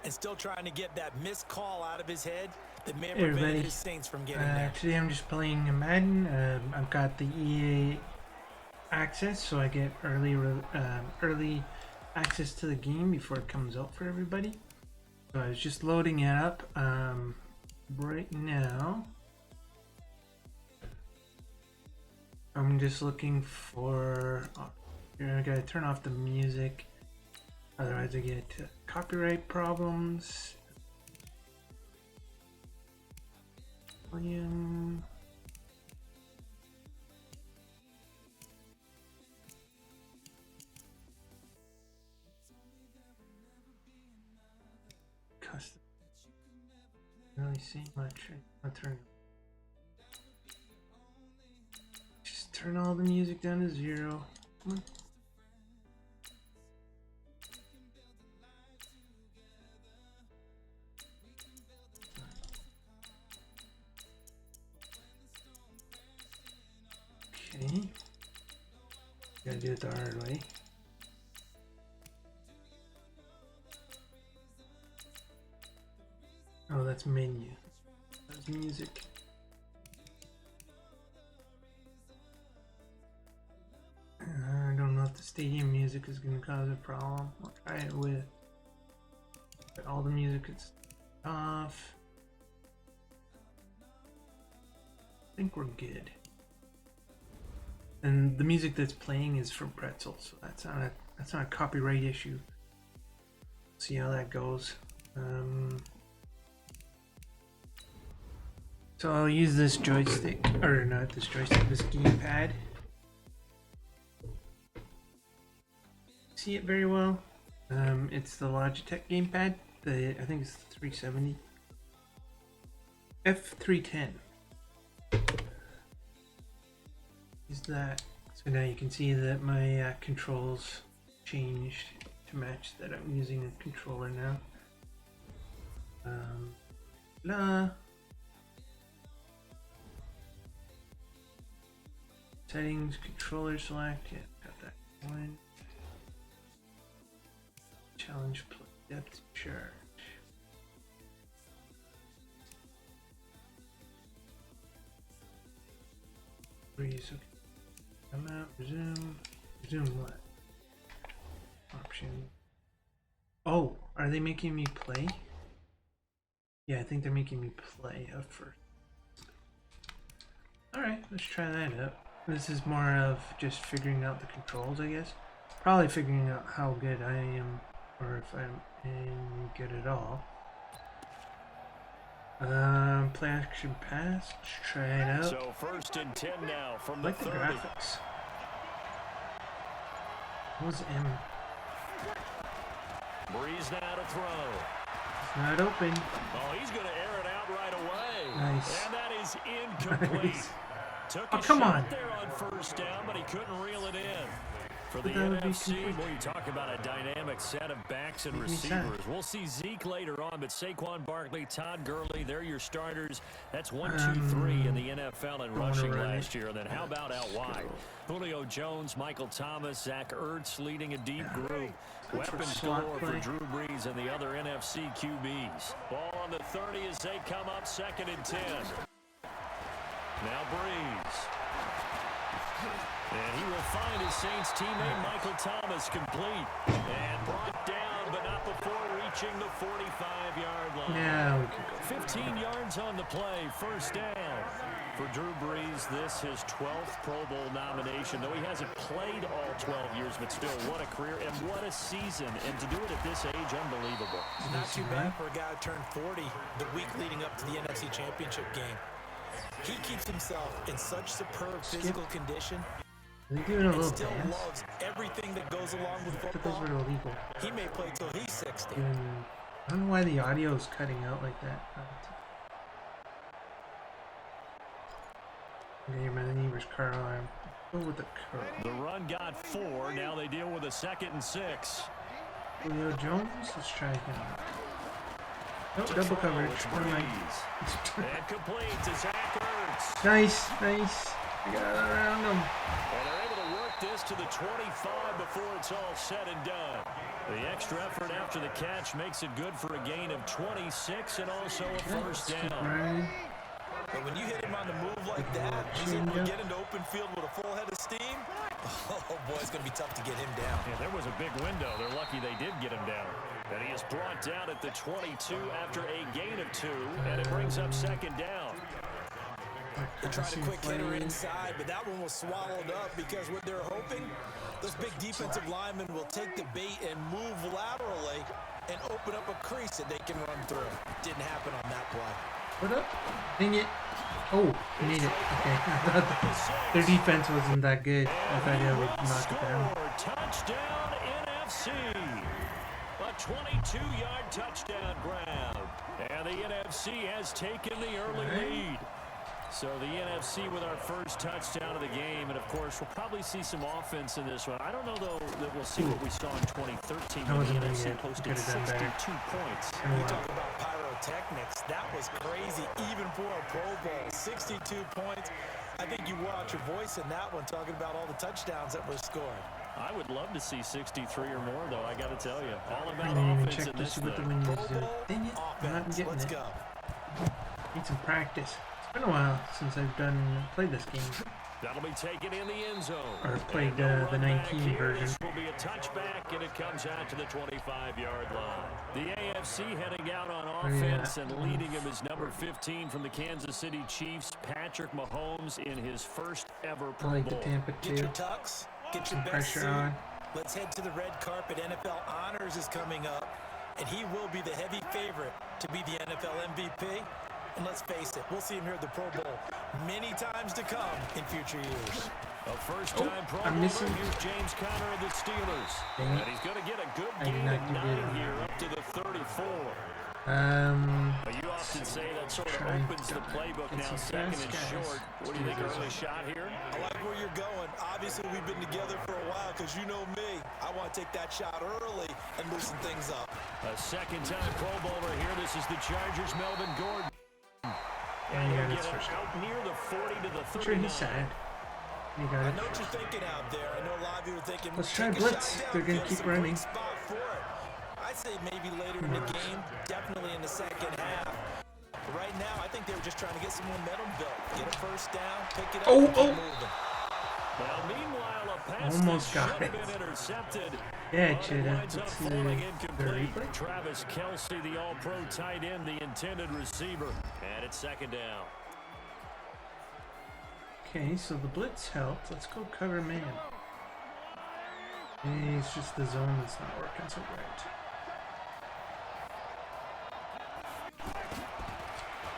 and still trying to get that missed call out of his head that may have prevented his Saints from getting there. Today I'm just playing a Madden. I've got the EA access, so I get early access to the game before it comes out for everybody. So I was just loading it up right now. I'm just looking for. I gotta turn off the music, otherwise I get copyright problems. Volume. Custom. Don't really see much. I'll turn. Just turn all the music down to 0. Come on. Okay. Gotta do it the hard way. Oh, that's menu. That's music. I don't know if the stadium music is going to cause a problem. I'll try it with all the music is off. I think we're good. And the music that's playing is from Pretzel, so that's not a copyright issue. See how that goes. So I'll use this joystick, or not this joystick, this gamepad. See it very well. It's the Logitech gamepad. I think it's the 370. F310. Is that. So now you can see that my controls changed to match that I'm using a controller now. Settings, controller select, yeah, got that one. Challenge play depth charge. Freeze, okay. Come out, resume. Resume what? Option. Oh, are they making me play? Yeah, I think they're making me play up first. Alright, let's try that out. This is more of just figuring out the controls, I guess. Probably figuring out how good I am, or if I'm good at all. Play action pass. Let's try it out. So 1st and 10 now from the 30. The graphics. What was M? Breeze now to throw. It's not open. Oh, he's going to air it out right away. Nice. And that is incomplete. Nice. Took Oh, a come shot on. there on 1st down, but he couldn't reel it in. For the NFC, boy, you talk about a dynamic set of backs and receivers. We'll see Zeke later on, but Saquon Barkley, Todd Gurley, they're your starters. That's 1, 2, 3 in the NFL in rushing last year. And then how about out wide? Julio Jones, Michael Thomas, Zach Ertz leading a deep group. Weapons galore for Drew Brees and the other NFC QBs. Ball on the 30 as they come up 2nd and 10. Now Brees. And he will find his Saints teammate Michael Thomas complete. And brought down, but not before reaching the 45-yard line. Now we can go. 15 yards on the play, 1st down. For Drew Brees, this his 12th Pro Bowl nomination. Though he hasn't played all 12 years, but still, what a career and what a season. And to do it at this age, unbelievable. Not too bad for a guy who turned 40 the week leading up to the NFC Championship game. He keeps himself in such superb physical condition. Are they doing a little still dance? loves everything that goes along with I thought football. those were illegal. He may play till he's 60. I don't know why the audio is cutting out like that. Okay, my neighbor's car alarm. Go with the curl. The run got 4. Now they deal with a 2nd and 6. Julio Jones, let's try him. Oh, double coverage. Never mind. And complete to Zach Ertz. Nice, nice. I got it around him. And they're able to work this to the 25 before it's all said and done. The extra effort after the catch makes it good for a gain of 26 and also a first down. But when you hit him on the move like that, he's able to get into open field with a full head of steam. Oh, boy, it's going to be tough to get him down. Yeah, there was a big window. They're lucky they did get him down. And he is brought down at the 22 after a gain of 2, and it brings up second down. They tried a quick hitter inside, but that one was swallowed up because what they're hoping, those big defensive linemen will take the bait and move laterally and open up a crease that they can run through. Didn't happen on that play. What up? Dang it. Oh, you need it. Okay. I thought their defense wasn't that good. I thought they would knock it down. Touchdown NFC. A 22-yard touchdown grab. And the NFC has taken the early lead. So the NFC with our first touchdown of the game, and of course we'll probably see some offense in this one. I don't know though that we'll see what we saw in 2013 when the NFC posted 62 points. You talk about pyrotechnics, that was crazy even for a Pro Bowl. 62 points. I think you watch your voice in that one talking about all the touchdowns that were scored. I would love to see 63 or more though, I got to tell you. All about offense in this thing. Dang it, I'm not getting Let's it. go. Need some practice. It's been a while since I've played this game. That'll be taken in the end zone. Or played the 19 version. This will be a touchback, and it comes out to the 25-yard line. The AFC heading out on offense, and leading him is number 15 from the Kansas City Chiefs, Patrick Mahomes, in his first ever Pro Bowl. I like the Tampa too. Get your tux, get your best pressure suit. on. Let's head to the red carpet. NFL Honors is coming up, and he will be the heavy favorite to be the NFL MVP. And let's face it, we'll see him here at the Pro Bowl many times to come in future years. A first-time Pro Bowler. Here's James Conner of the Steelers. And he's going to get a good gain of 9 here up to the 34. But you often say that sort of opens the playbook now. Second and short. What do you think, early shot here? I like where you're going. Obviously, we've been together for a while because you know me. I want to take that shot early and loosen things up. A second-time Pro Bowler here. This is the Chargers' Melvin Gordon. And he got his first out near the 40 to the 39. I'm sure he's sad. He got I it. know what you're thinking out there. I know a lot of you are thinking, let's try blitz. They're going to keep running. I'd say maybe later in the game, definitely in the second half. But right now, I think they were just trying to get some momentum built. Get a first down, pick it up, and keep moving. Well, meanwhile, a pass almost that got should it. have been intercepted. Yeah, it should have. Winds up Let's see falling the incomplete. replay. Travis Kelce, the all-pro tight end, the intended receiver. And it's second down. Okay, so the blitz helped. Let's go cover man. Hey, it's just the zone that's not working so great.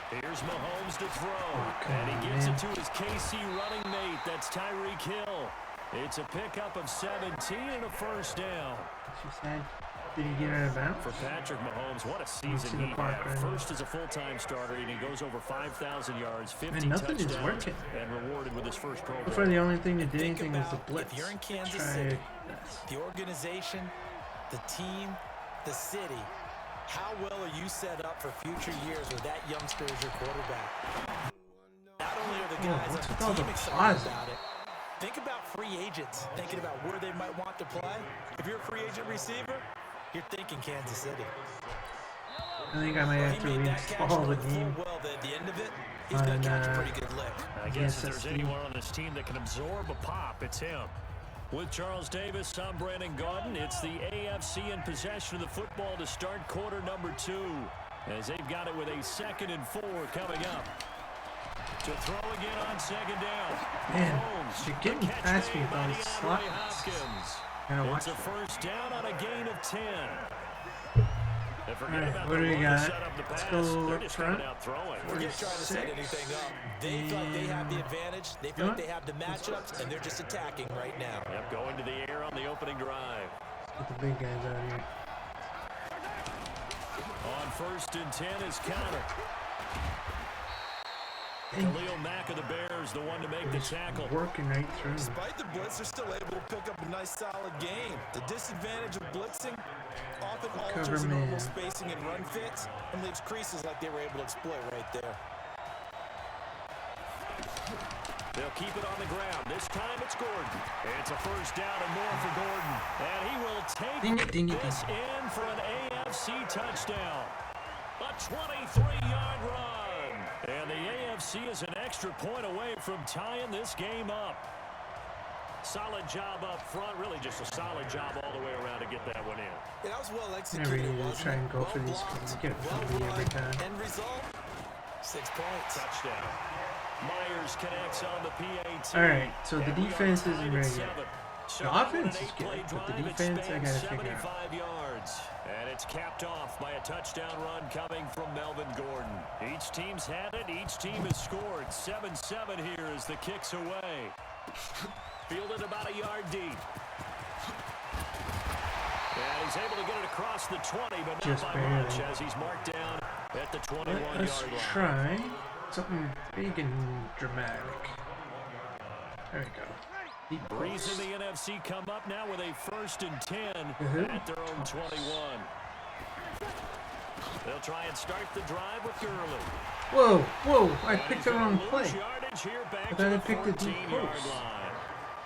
Here's Mahomes to throw. And he gives it to his KC running mate. That's Tyreek Hill. It's a pickup of 17 and a first down. She said, did he get out of bounds? For Patrick Mahomes, what a season he had. First as a full-time starter, and he goes over 5,000 yards, 50 touchdowns, and rewarded with his first Pro Bowl. Before the only thing that did anything was the blitz. If you're in Kansas City, the organization, the team, the city, how well are you set up for future years with that youngster as your quarterback? Not only are the guys on the team excited about it, think about free agents, thinking about where they might want to play. If you're a free agent receiver, you're thinking Kansas City. I think I might have to reinstall the game. Well, at the end of it, he's going to catch a pretty good lick. I guess if there's anyone on this team that can absorb a pop, it's him. With Charles Davis, I'm Brandon Gaudin. It's the AFC in possession of the football to start quarter number 2. As they've got it with a 2nd and 4 coming up. To throw again on second down. Man, you're getting past me with all these slot passes. It's a first down on a gain of 10. Alright, what do we got? Let's go up front. We're just trying to set anything up. They feel like they have the advantage. They feel like they have the matchups, and they're just attacking right now. Yep, going to the air on the opening drive. Get the big guys out here. On 1st and 10 is Conner. Khalil Mack of the Bears, the one to make the tackle. Working right through. Despite the blitz, they're still able to pick up a nice, solid game. The disadvantage of blitzing often alters normal spacing and run fits and leaves creases like they were able to exploit right there. They'll keep it on the ground. This time it's Gordon. It's a first down and more for Gordon. And he will take this in for an AFC touchdown. A 23-yard run. And the AFC is an extra point away from tying this game up. Solid job up front. Really just a solid job all the way around to get that one in. Yeah, that was well executed. Never need to try and go for these ones. Get a penalty every time. End result, 6 points. Touchdown. Myers connects on the PAT. Alright, so the defense isn't very good. The offense is good, but the defense I gotta figure out. Yards. And it's capped off by a touchdown run coming from Melvin Gordon. Each team's had it. Each team has scored. 7-7 here as the kick's away. Fielded about a yard deep. And he's able to get it across the 20, but just not by barely. much as he's marked down at the 21-yard line. Let's try something big and dramatic. There we go. Breeze in the NFC come up now with a 1st and 10 at their own 21. They'll try and start the drive with Gurley. Whoa, I picked the wrong play. I thought I picked the deep post.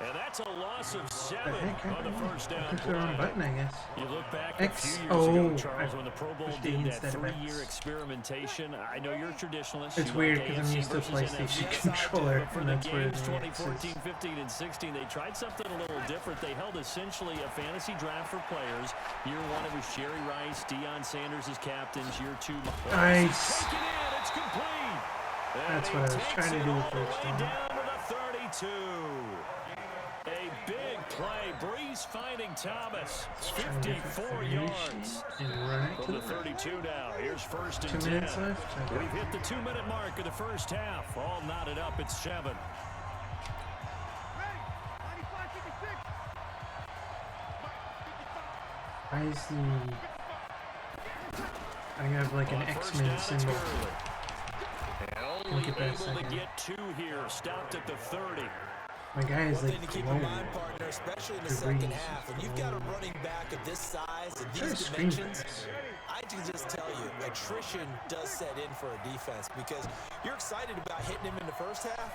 And that's a loss of 7 on the first down. I picked the wrong button, I guess. You look back a few years ago, Charles, when the Pro Bowl did that instead of 3-year experimentation. I know you're a traditionalist. It's weird because I'm used to a PlayStation controller, and that's where games the 2014, 15, and 16, they tried something a little different. They held essentially a fantasy draft for players. Year 1, it was Jerry Rice, Deion Sanders as captains. Year 2, nice. It's complete. That's what I was trying to do with first down. Down to the 32. A big play. Breeze finding Thomas. 54 yards. From the 32 now. Here's 1st and 10. 2 minutes left. We've hit the 2-minute mark of the first half. All knotted up at 7. Why is the... I have like an X-Men symbol. Only able to get 2 here. Stopped at the 30. My guy is like One thing to keep in mind, partner, especially in the second half, when you've got a running back of this size and these dimensions, I can just tell you, attrition does set in for a defense because you're excited about hitting him in the first half,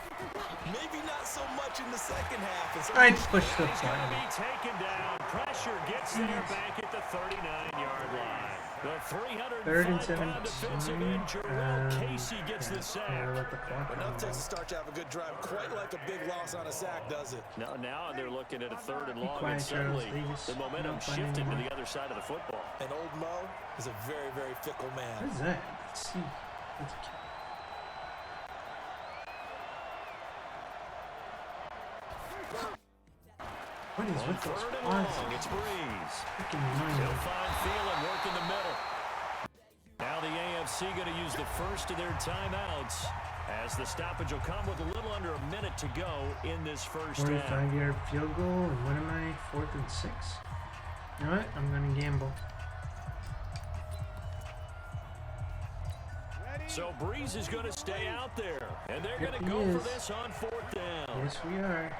maybe not so much in the second half. And so I pushed the he's going to be taken down. Pressure gets there back at the 39-yard line. The 305-pound defensive end, Jarrell Casey gets the sack. Enough to start to have a good drive. Quite like a big loss on a sack, does it? Now they're looking at a 3rd and long, and suddenly the momentum shifted to the other side of the football. And old Mo is a very, very fickle man. What is that? Let's see. What is with those pauses? It's Breeze. Freaking annoying. He'll find Thielen work in the middle. Now the AFC going to use the first of their timeouts as the stoppage will come with a little under a minute to go in this first half. 45-yard field goal, and what am I? 4th and 6. You know what? I'm going to gamble. So Breeze is going to stay out there, and they're going to go for this on 4th down. Yes, we are.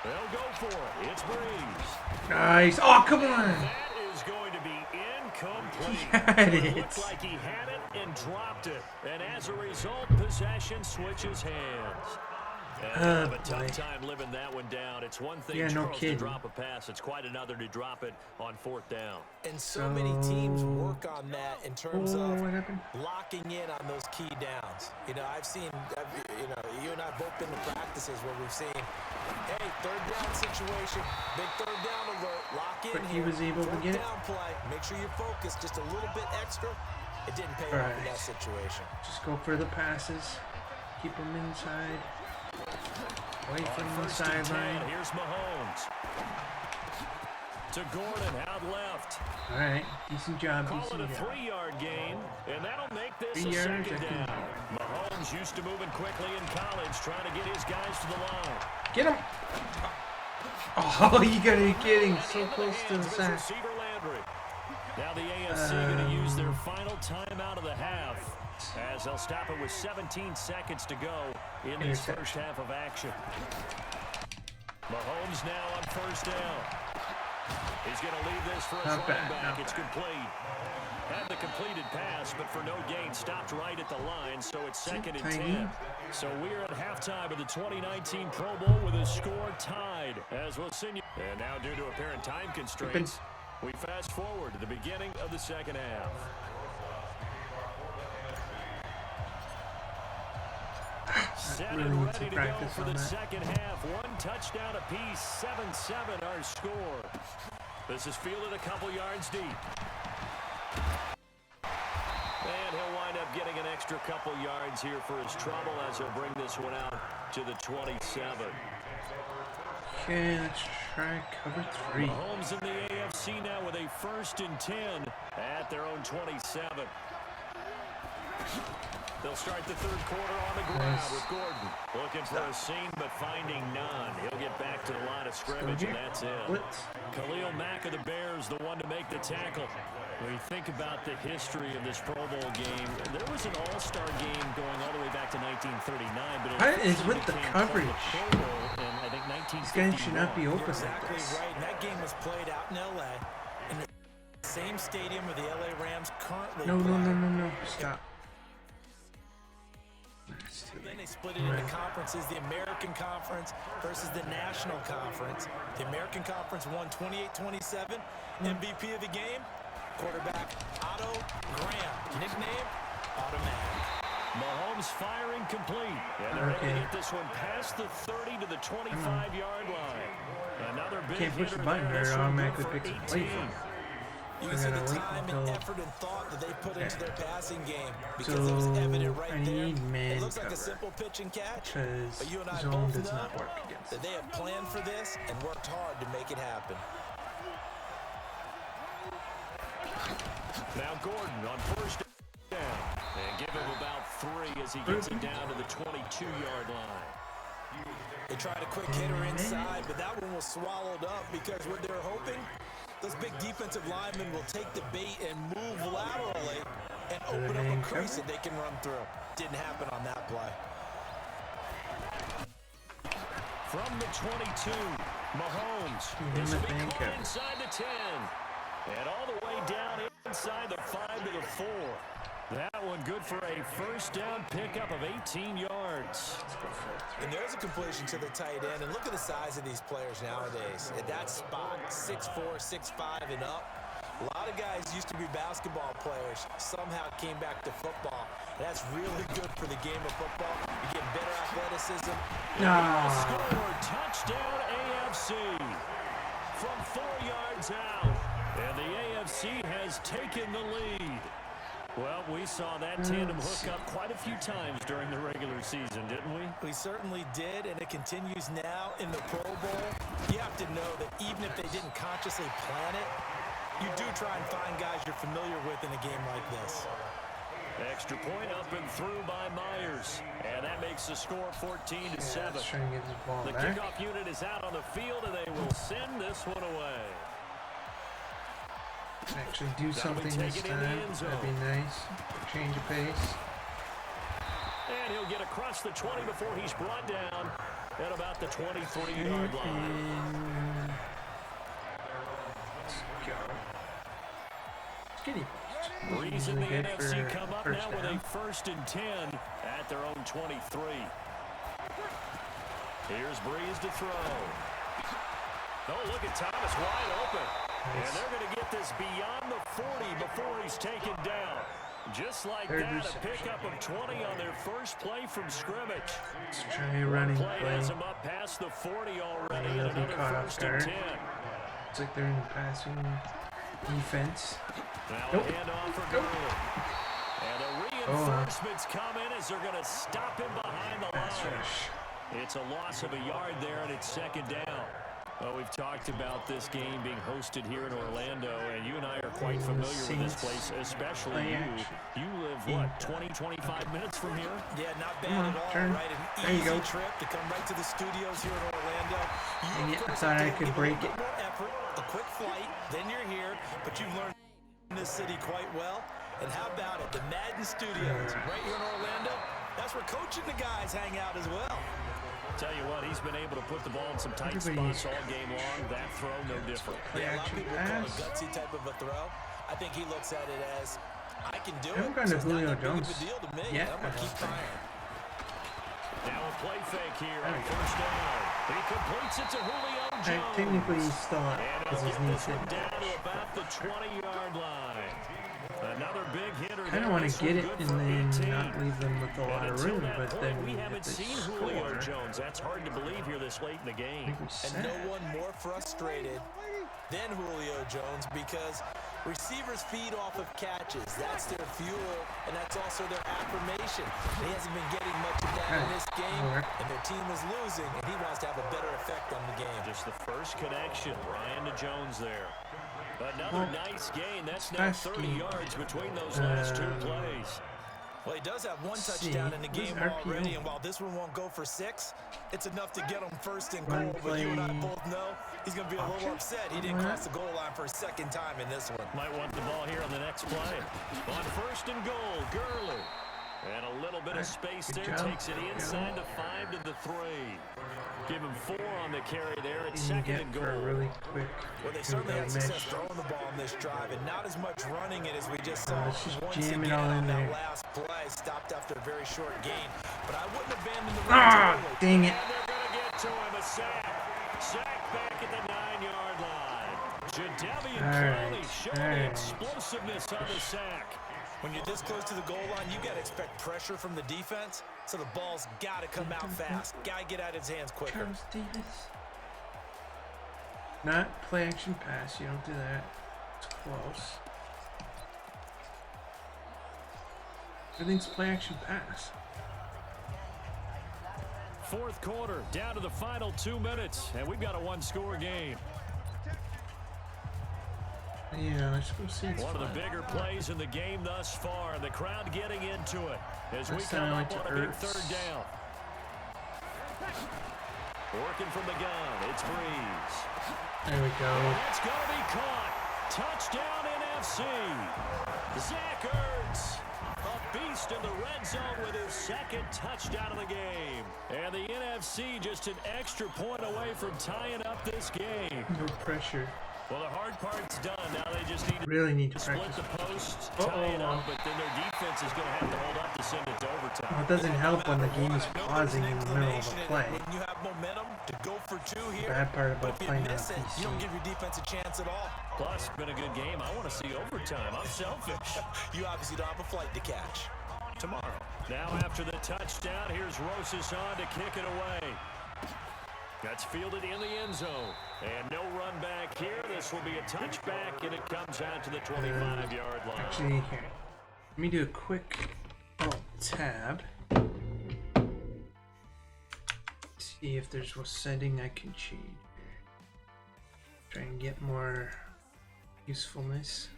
They'll go for it. It's Breeze. Nice. Oh, come on. That is going to be incomplete. He had it. It looked like he had it and dropped it. And as a result, possession switches hands. And a tough time living that one down. It's one thing to drop a pass. It's quite another to drop it on 4th down. And so many teams work on that in terms of locking in on those key downs. You know, I've seen, you and I have both been to practices where we've seen, hey, 3rd down situation, big 3rd down alert, lock in but here. He was able to get down play. Make sure you're focused just a little bit extra. It didn't pay off in that situation. Just go for the passes. Keep them inside. Away from the sideline. Here's Mahomes. To Gordon, out left. All right, decent job. Call it a 3-yard gain, and that'll make this 3 a yards, 2nd down. Mahomes used to moving quickly in college, trying to get his guys to the line. Get him! Oh, you gotta be kidding. So close to the sack. Now the AFC going to use their final timeout of the half, as they'll stop it with 17 seconds to go in this first half of action. Mahomes now on 1st down. He's going to leave this for his running back. It's complete. Had the completed pass, but for no gain, stopped right at the line, so it's 2nd and 10. So we're at halftime of the 2019 Pro Bowl with a score tied. As we'll send you. And now, due to apparent time constraints, we fast forward to the beginning of the second half. Set and ready to go for the second half. 1 touchdown apiece, 7-7 our score. This is fielded a couple yards deep. And he'll wind up getting an extra couple yards here for his trouble as he'll bring this one out to the 27. Okay, let's try cover 3. Mahomes in the AFC now with a 1st and 10 at their own 27. They'll start the third quarter on the ground with Gordon. Looking for a seam, but finding none. He'll get back to the line of scrimmage, and that's it. Khalil Mack of the Bears, the one to make the tackle. When you think about the history of this Pro Bowl game, there was an all-star game going all the way back to 1939. But what is with the coverage? Pro Bowl in, I think, 1951. These guys should not be open Exactly like this. right. And that game was played out in L.A. in the same stadium where the L.A. Rams currently play. No. Stop. Then they split it into conferences, the American Conference versus the National Conference. The American Conference won 28-27. MVP of the game, quarterback Otto Graham. Nickname, Automatic. Mahomes firing complete. And they're able to get this one past the 30 to the 25-yard line. Another big Can't push the hitter button there. or it automatically picks a play from. You can see the time and effort and thought that they put into their passing game because it was evident right there. It looks like a simple pitch and catch, but you and I both know that they have planned for this and worked hard to make it happen. Now Gordon on 1st down. And give him about 3 as he gets it down to the 22-yard line. They tried a quick hitter inside, but that one was swallowed up because what they're hoping, those big defensive linemen will take the bait and move laterally and open up a crease that they can run through. Didn't happen on that play. From the 22, Mahomes. This will be caught inside the 10. And all the way down inside the 5 to the 4. That one good for a 1st down pickup of 18 yards. And there's a completion to the tight end. And look at the size of these players nowadays. At that spot, 6'4", 6'5", and up. A lot of guys used to be basketball players. Somehow came back to football. That's really good for the game of football. You get better athleticism. Score, touchdown AFC. From 4 yards out. And the AFC has taken the lead. Well, we saw that tandem hook up quite a few times during the regular season, didn't we? We certainly did, and it continues now in the Pro Bowl. You have to know that even if they didn't consciously plan it, you do try and find guys you're familiar with in a game like this. Extra point up and through by Myers. And that makes the score 14-7. The kickoff unit is out on the field, and they will send this one away. Actually do something this time. That'd be nice. Change of pace. And he'll get across the 20 before he's brought down at about the 23-yard line. Let's go. Skinny post. Breeze in the NFC come up now with a 1st and 10 at their own 23. Here's Breeze to throw. Oh, look at Thomas wide open. And they're going to get this beyond the 40 before he's taken down. Just like that, a pickup of 20 on their first play from scrimmage. Let's try a running play. Has them up past the 40 already, and another 1st and 10. It's like they're in the passing defense. Now a handoff for Gurley. And the reinforcements come in as they're going to stop him behind the line. It's a loss of a yard there, and it's 2nd down. Well, we've talked about this game being hosted here in Orlando, and you and I are quite familiar with this place, especially you. You live, what, 20, 25 minutes from here? Yeah, not bad at all, right? An easy trip to come right to the studios here in Orlando. I thought I could break it. More effort, a quick flight, then you're here, but you've learned this city quite well. And how about it, the Madden Studios right here in Orlando? That's where Coach and the guys hang out as well. Tell you what, he's been able to put the ball in some tight spots all game long. That throw, no different. Yeah, a lot of people call it a gutsy type of a throw. I I think he looks at it as, I can do I haven't it. gotten So to it's not Julio that big of Jones a deal to me. yet. I'm going to keep trying. Now a play fake here on first down. He completes it to Julio Jones. Technically, he's still up because his knee's hit down to about the 20-yard line. Another big hitter. I don't want to get it and then not leave them with a lot of room, but then we haven't seen Julio Jones. That's hard to believe here this late in the game. And no one more frustrated than Julio Jones because receivers feed off of catches. That's their fuel, and that's also their affirmation. He hasn't been getting much of that in this game, and their team is losing, and he wants to have a better effect on the game. Just the first connection, Ryan to Jones there. Another nice gain. That's now 30 yards between those last two plays. Well, he does have one touchdown in the game already, and while this one won't go for 6, it's enough to get him first and goal. But you and I both know he's going to be a little upset. He didn't cross the goal line for a second time in this one. Might want the ball here on the next play. On first and goal, Gurley. And a little bit of space there. Takes it inside the 5 to the 3. Give him 4 on the carry there. It's second and goal. Really quick. Well, they certainly had success throwing the ball on this drive, and not as much running it as we just saw. Once again on that last play, stopped after a very short gain. But I wouldn't abandon the run. Dang it. And they're going to get to him. A sack. Sack back at the 9-yard line. Jadeveon Clowney showing explosiveness on the sack. When you're this close to the goal line, you got to expect pressure from the defense, so the ball's got to come out fast. Got to get out of his hands quicker. Not play action pass. You don't do that. It's close. Everything's play action pass. Fourth quarter, down to the final 2 minutes, and we've got a one-score game. Yeah, let's go see. One of the bigger plays in the game thus far. The crowd getting into it as we come up on a big third down. Working from the gun, it's Breeze. There we go. It's going to be caught. Touchdown NFC. Zach Ertz, a beast in the red zone with his second touchdown of the game. And the NFC just an extra point away from tying up this game. No pressure. Well, the hard part's done. Now they just need to split practice. the post, tie it up, but then their defense is going to have to hold up to send it to overtime. Well, it doesn't help when the game is pausing in the middle of a play. When you have momentum to go for 2 here, Bad part about if you playing on miss it, PC. you don't give your defense a chance at all. Plus, been a good game. I want to see overtime. I'm selfish. You obviously don't have a flight to catch. Tomorrow. Now after the touchdown, here's Rosas on to kick it away. That's fielded in the end zone. And no run back here. This will be a touchback, and it comes out to the 25-yard line. Actually, here. Let me do a quick tab. See if there's a setting I can change. Try and get more usefulness.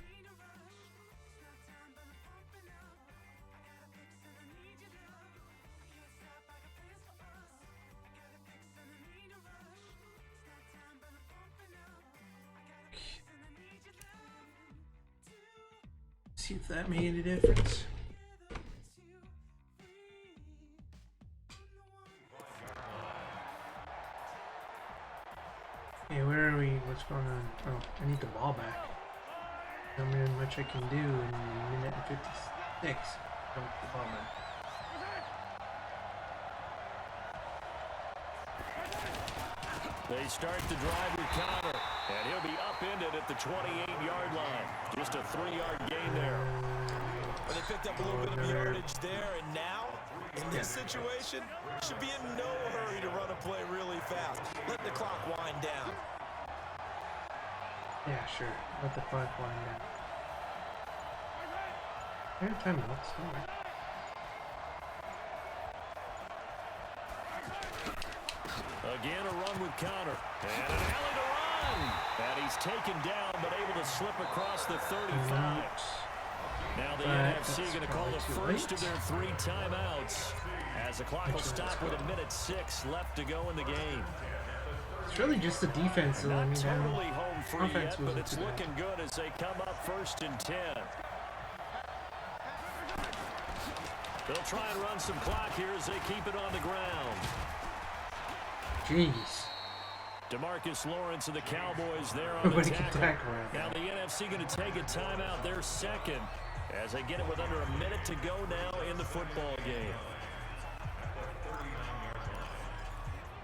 See if that made a difference. Hey, where are we? What's going on? Oh, I need the ball back. Not very much I can do in a minute and 56. Don't the ball back. They start the drive with Connor, and he'll be upended at the 28-yard line. Just a 3-yard gain there. But they picked up a little bit of yardage there, and now, in this situation, should be in no hurry to run a play really fast. Let the clock wind down. Yeah, sure. Let the clock wind down. Timeouts. Alright. Again, a run with Connor. And an alley to run. And he's taken down, but able to slip across the 35. Now the NFC going to call the first of their 3 timeouts as the clock will stop with 1:06 left to go in the game. It's really just the defense that let me down. Not totally home free yet, but it's too looking good as they come up 1st and 10. They'll try and run some clock here as they keep it on the ground. Jeez. DeMarcus Lawrence and the Cowboys there on the tackle. Now the NFC going to take a timeout, their second, as they get it with under a minute to go now in the football game.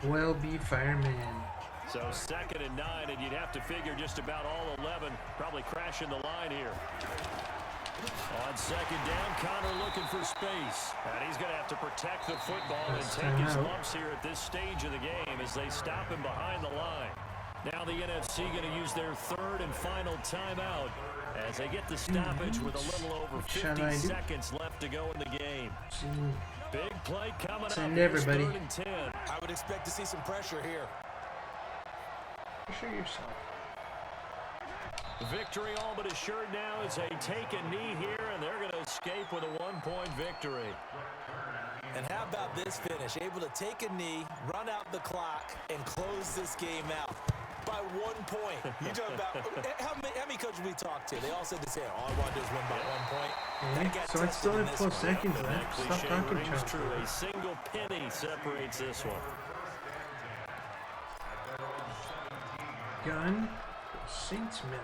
Well, be fireman. So 2nd and 9, and you'd have to figure just about all 11 probably crashing the line here. On 2nd down, Connor looking for space. And he's going to have to protect the football and take his lumps here at this stage of the game as they stop him behind the line. Now the NFC going to use their 3rd and final timeout as they get the stoppage with a little over 50 seconds left to go in the game. Big play coming up. Send everybody. 3rd and 10. I would expect to see some pressure here. Pressure yourself. Victory all but assured now as they take a knee here, and they're going to escape with a 1-point victory. And how about this finish? Able to take a knee, run out the clock, and close this game out by 1 point. You talk about how many coaches we talked to? They all said the same. All I want to do is win by 1 point. Okay, so it's still at 12 seconds left. Stop talking, Chuck. True. A single penny separates this one. Gun. Saints mill.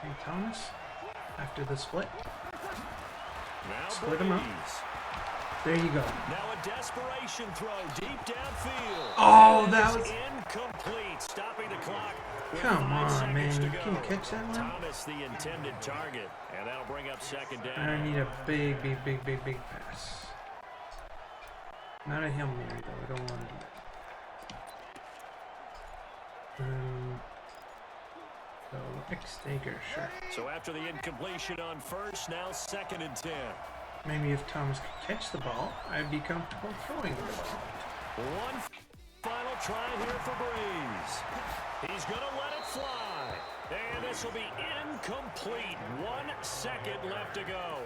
Okay, Thomas. After the split. Now split them up. There you go. Now a desperation throw deep downfield. Oh, that was incomplete. Stopping the clock. Come on, man. You can catch that one? Thomas, the intended target. And that'll bring up 2nd down. I need a big pass. Not a Hail Mary, though. I don't want to do that. So, X-Staker, sure. So after the incompletion on 1st, now 2nd and 10. Maybe if Thomas could catch the ball, I'd be comfortable throwing the ball. One final try here for Breeze. He's going to let it fly. And this will be incomplete. 1 second left to go.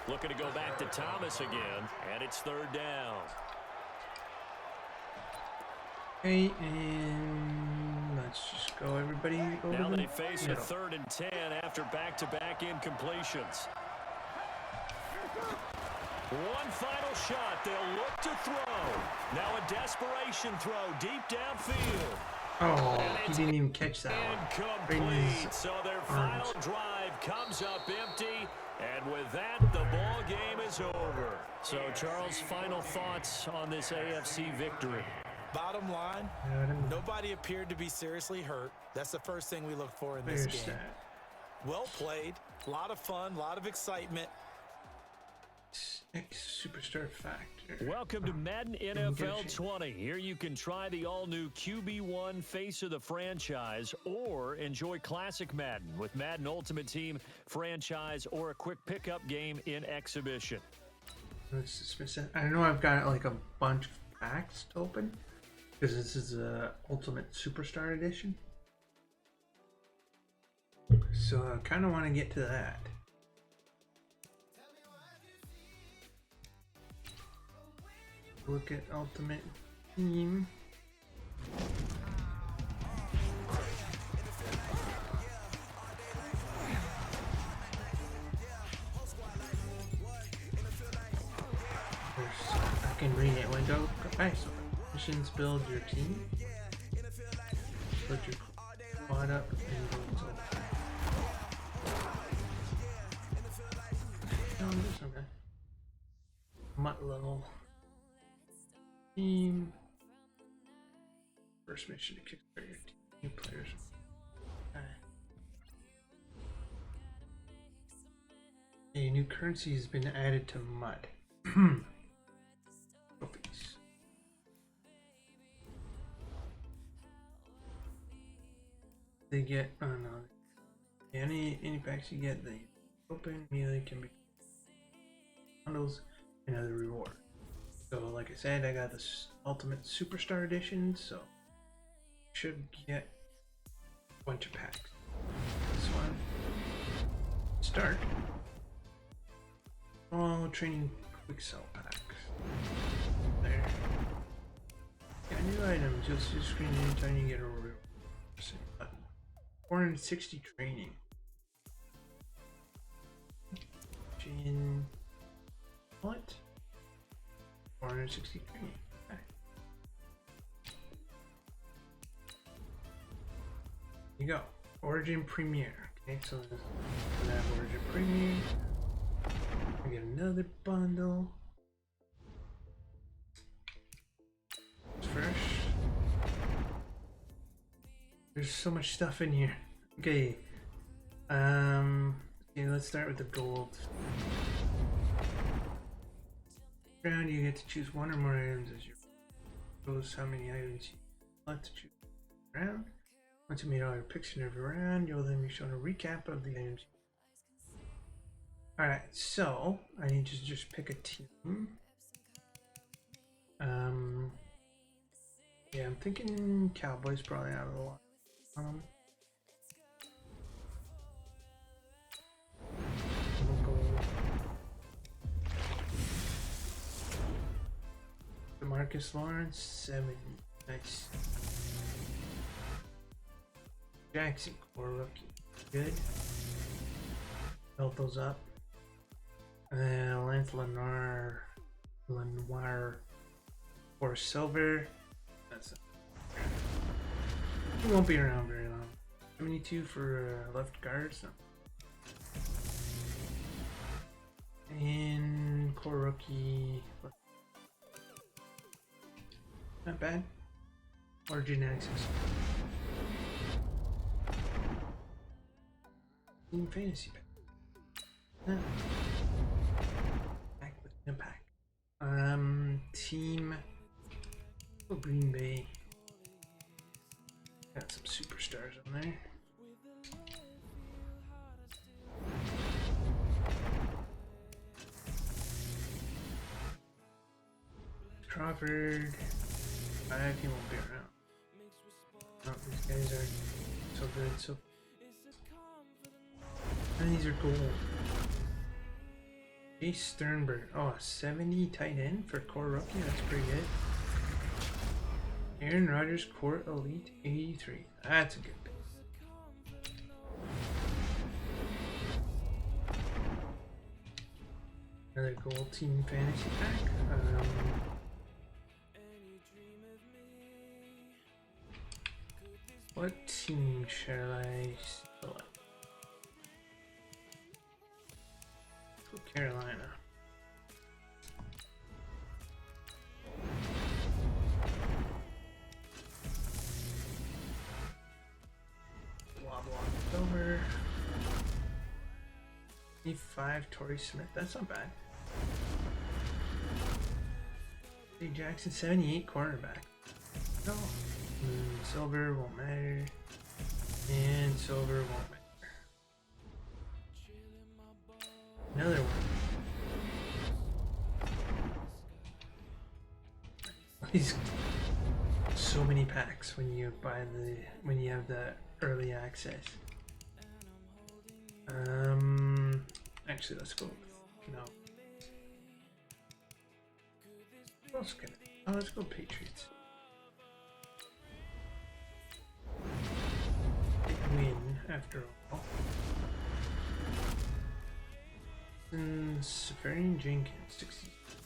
Looking to go back to Thomas again, and it's 3rd down. Okay, and let's just go, everybody. Now they face a 3rd and 10 after back-to-back incompletions. One final shot. They'll look to throw. Now a desperation throw deep downfield. Oh, he didn't even catch that one. Incomplete. So their final drive comes up empty. And with that, the ball game is over. So, Charles, final thoughts on this AFC victory? Bottom line, nobody appeared to be seriously hurt. That's the first thing we look for in this game. Well played. A lot of fun. A lot of excitement. Superstar factor. Welcome to Madden NFL 20. Here you can try the all-new QB1 face of the franchise or enjoy classic Madden with Madden Ultimate Team, franchise, or a quick pickup game in exhibition. I know I've got like a bunch of packs to open because this is a Ultimate Superstar Edition. So I kind of want to get to that. Look at Ultimate Team. I can read it. Window. Okay, so missions build your team. Put your quad up and go to okay. Mutt level. Team. First mission to kickstart your team. New players. Okay. A new currency has been added to Mud. Trophies. They get any packs you get, they open immediately can be bundles and other reward. So like I said, I got this Ultimate Superstar Edition, so should get a bunch of packs. This one. Start. Oh, training quick sell packs. There. Got new items. You'll see the screen anytime you get a reward. 460 training. What? 460 training. Okay. you go. Origin Premiere. Okay, so we have Origin Premiere. We get another bundle. First, there's so much stuff in here. Okay, okay, let's start with the gold. Round, you get to choose one or more items as your choose how many items you want to choose round. Once you made all your picks in every round, you'll then be shown a recap of the items. Alright, so I need to just pick a team. Yeah, I'm thinking Cowboys probably out of the lot. We'll go DeMarcus Lawrence, 70. Nice. Jackson, core rookie. Good. Built those up. And then Lance Lenoir for silver. That's he won't be around very long. 72 for left guard. So. And core rookie. Not bad. Origin access. Team fantasy pack. No. Pack within a pack. Team. Oh, Green Bay. Got some superstars on there. Crawford. He won't be around. Oh, these guys are so good. So, and these are gold. Chase Sternberg. Oh, 70 tight end for core rookie. That's pretty good. Aaron Rodgers, core elite 83. That's a good pick. Another gold team fantasy pack. What team shall I select? Let's go Carolina. Blah blah over. 5 Torrey Smith. That's not bad. Lee Jackson, 78 cornerback. No. Silver won't matter. And silver won't matter. Another one. These so many packs when you buy when you have the early access. Actually, let's go with no. What else can I? Oh, let's go Patriots. Big win after all. And Safarian Jenkins,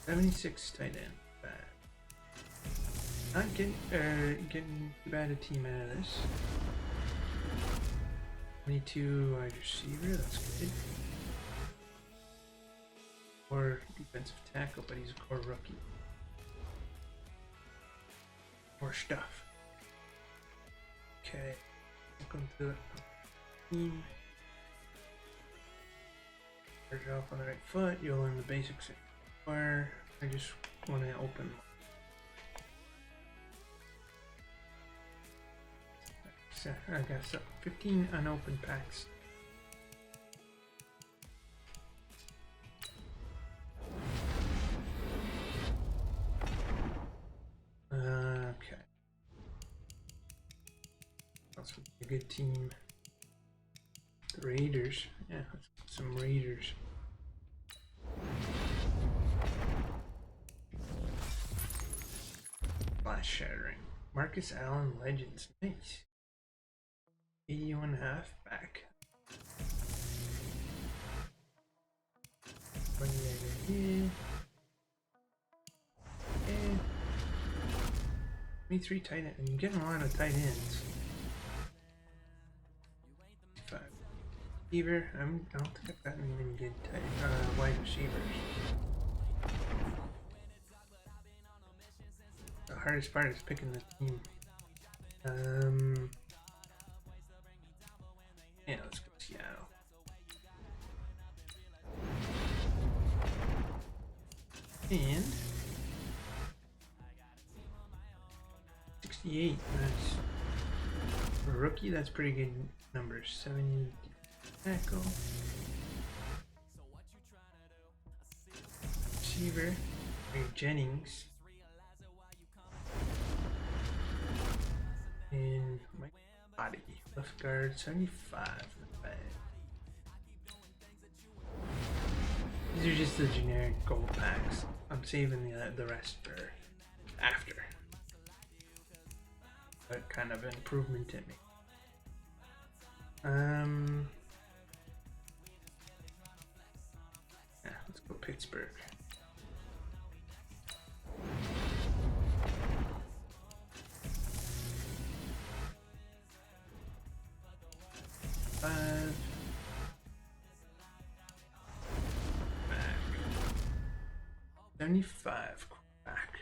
76 tight end. Bad. Not getting too bad a team out of this. 22 wide receiver, that's good. Or defensive tackle, but he's a core rookie. More stuff. Okay, welcome to the team. Start off on the right foot, you'll learn the basics. Or I just want to open. So I got 15 unopened packs. Okay. That's a good team. The Raiders. Yeah, let's get some Raiders. Flash shattering. Marcus Allen Legends. Nice. 81.5 back. One here. And 23 tight end. I'm getting a lot of tight ends. receiver. I don't think I've gotten many good wide receivers. The hardest part is picking the team. Yeah, let's go Seattle. And 68, nice. For a rookie, that's pretty good numbers. 70 tackle. Receiver, Jennings. And Mike Body, left guard, 75. Not bad. These are just the generic gold packs. I'm saving the rest for after. That kind of improvement in me. Yeah, let's go Pittsburgh. Back. 75 back.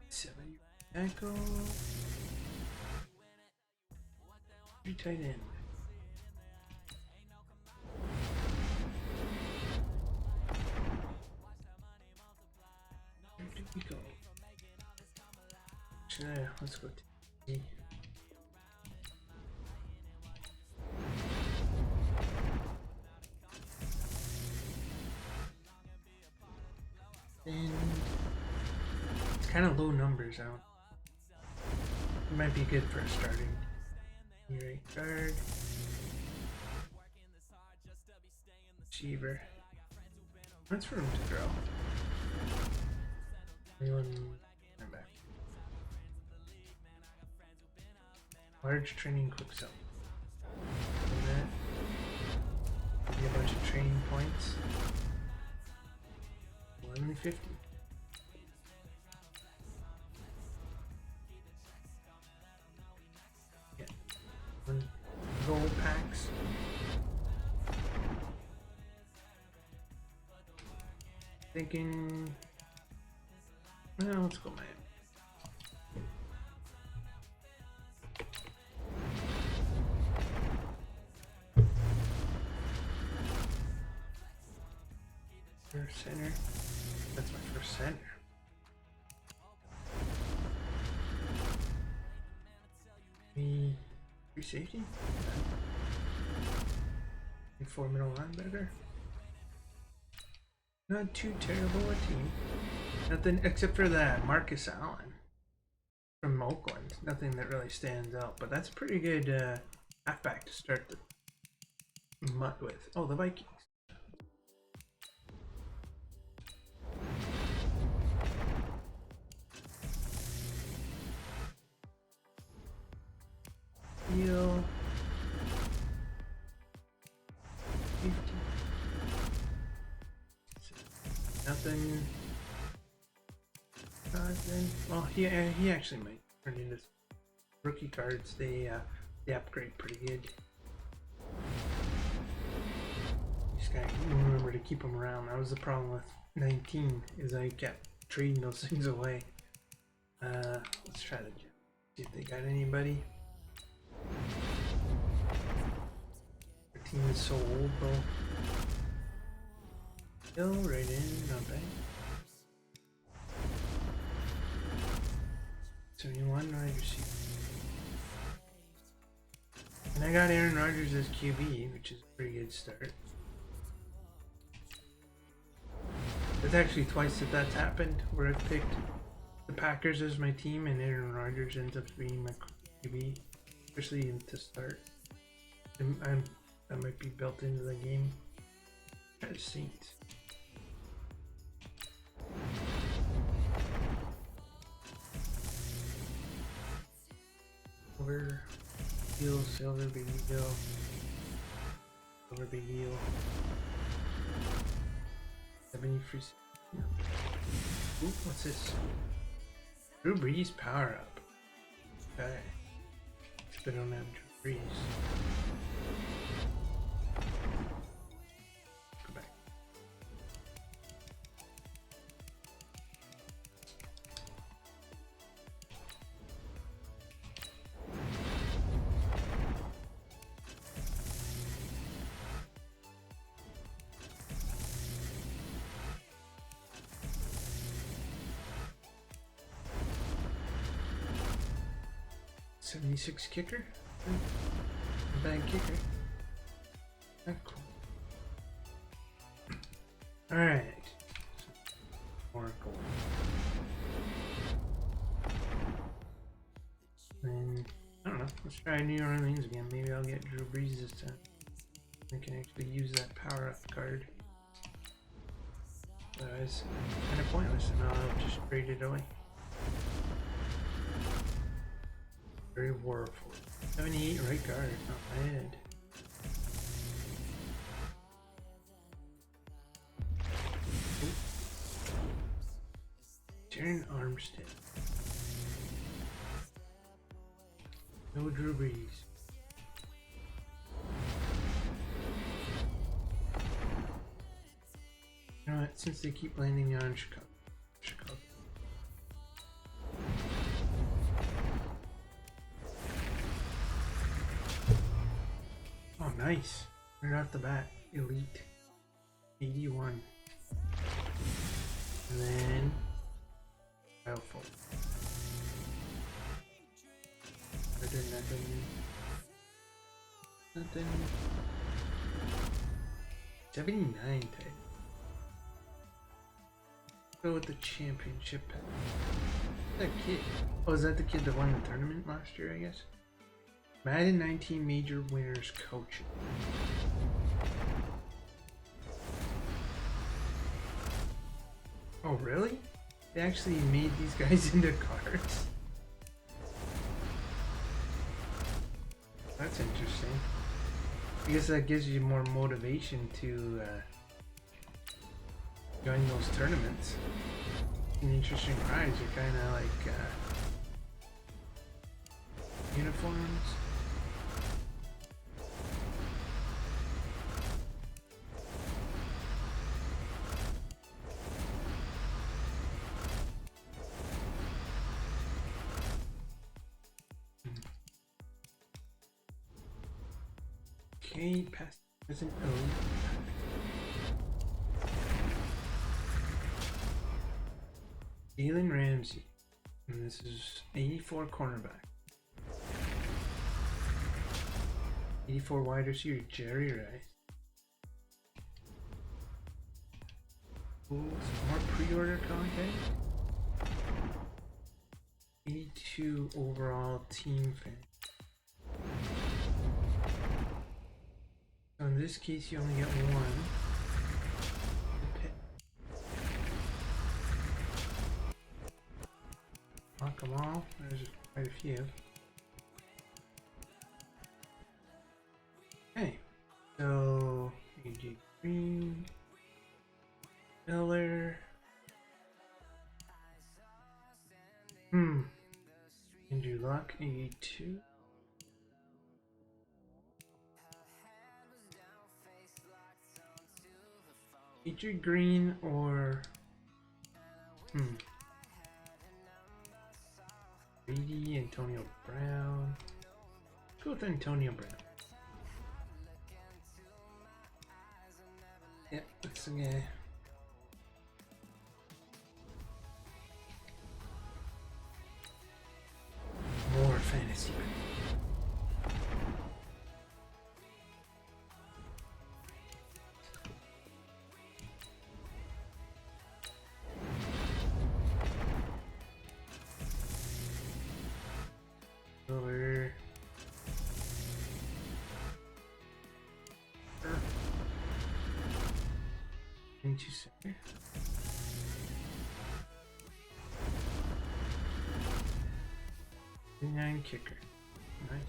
70 tackle. 3 tight end. Where did we go? Actually, let's go to and it's kind of low numbers out. It might be good for a starting right guard. Receiver. That's room to grow. Anyone back. Large training quick sell. And that. Maybe a bunch of training points. 1150. Yeah. 1 gold packs. Thinking. Well, let's go Miami. First center. That's my first center. Free safety? 4 middle linebacker. Not too terrible a team. Nothing except for that Marcus Allen from Oakland. Nothing that really stands out, but that's a pretty good halfback to start the mutt with. Oh, the Vikings. Heal. 50. Nothing. Well, he actually might turn into rookie cards. They upgrade pretty good. Just gotta remember to keep them around. That was the problem with 19, is I kept trading those things away. Let's try to see if they got anybody. Our team is so old though. Still right in, not bad. 71 wide receiver. And I got Aaron Rodgers as QB, which is a pretty good start. It's actually twice that's happened, where I've picked the Packers as my team and Aaron Rodgers ends up being my QB, especially to start. That might be built into the game. As Saints. Over heel, silver, big heel. Silver, big heel. 70 free. Ooh, what's this? Drew Brees power up. Okay. but I don't have Drew Brees. Go back. .76 kicker? A bad kicker. Not cool. Alright. More gold. Then, I don't know. Let's try New Orleans again. Maybe I'll get Drew Brees this time. I can actually use that power up card. Otherwise, kind of pointless, and I'll just trade it away. Very warful. 78 right guard, not bad. Darren Armstead. No Drew Brees. You know what? Since they keep landing on Chicago. Oh, nice. Right off the bat. Elite. 81. And then Alpha. Nothing. 79 type. Go with the championship. That kid. Oh, is that the kid that won the tournament last year, I guess? Madden 19 major winners coach. Oh, really? They actually made these guys into cards? That's interesting. I guess that gives you more motivation to join those tournaments. An interesting prize. You're kind of like uniforms. Okay, past present Jalen Ramsey. And this is 84 cornerback. 84 wide receiver, Jerry Rice. Ooh, some more pre-order content. 82 overall team fan. So in this case, you only get one. Lock them all. There's quite a few. Okay, so AJ Green, Miller. Andrew Luck, 82. AJ Green or Brady, Antonio Brown. Go with Antonio Brown. Yep, that's the guy. More fantasy. Over. 22 seconds. Nine kicker. Nice.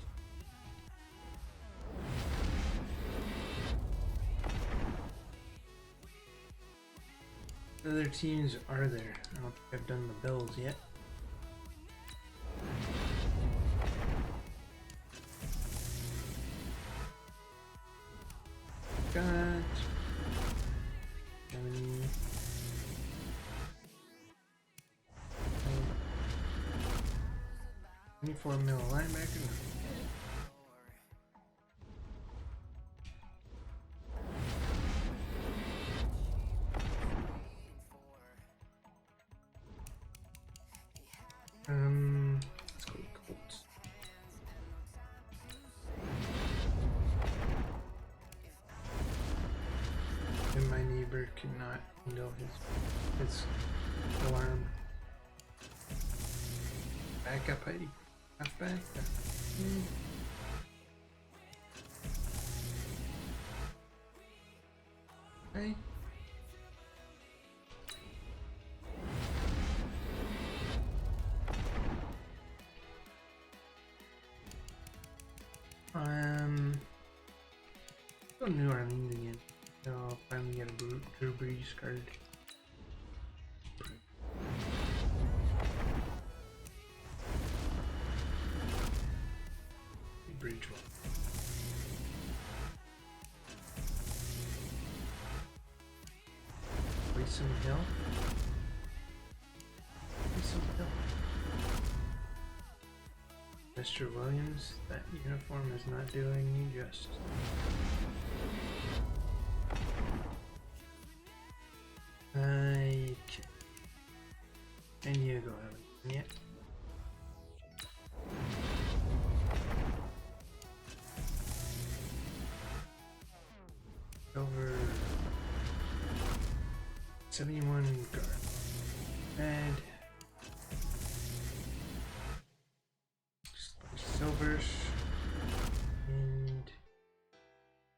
What other teams are there? I don't think I've done the Bills yet. got 70. 24 mil linebacker. Let's go with Colts. And my neighbor could not handle his alarm. Back up, Heidi. Half back. Hey. Go New Orleans again. So I'll finally get a Drew Brees card. Bridgewell. Some Hill. Some Hill. Mr. Williams, that uniform is not doing you justice. Okay. And you go ahead. Yeah. Over 71 guard. And silvers and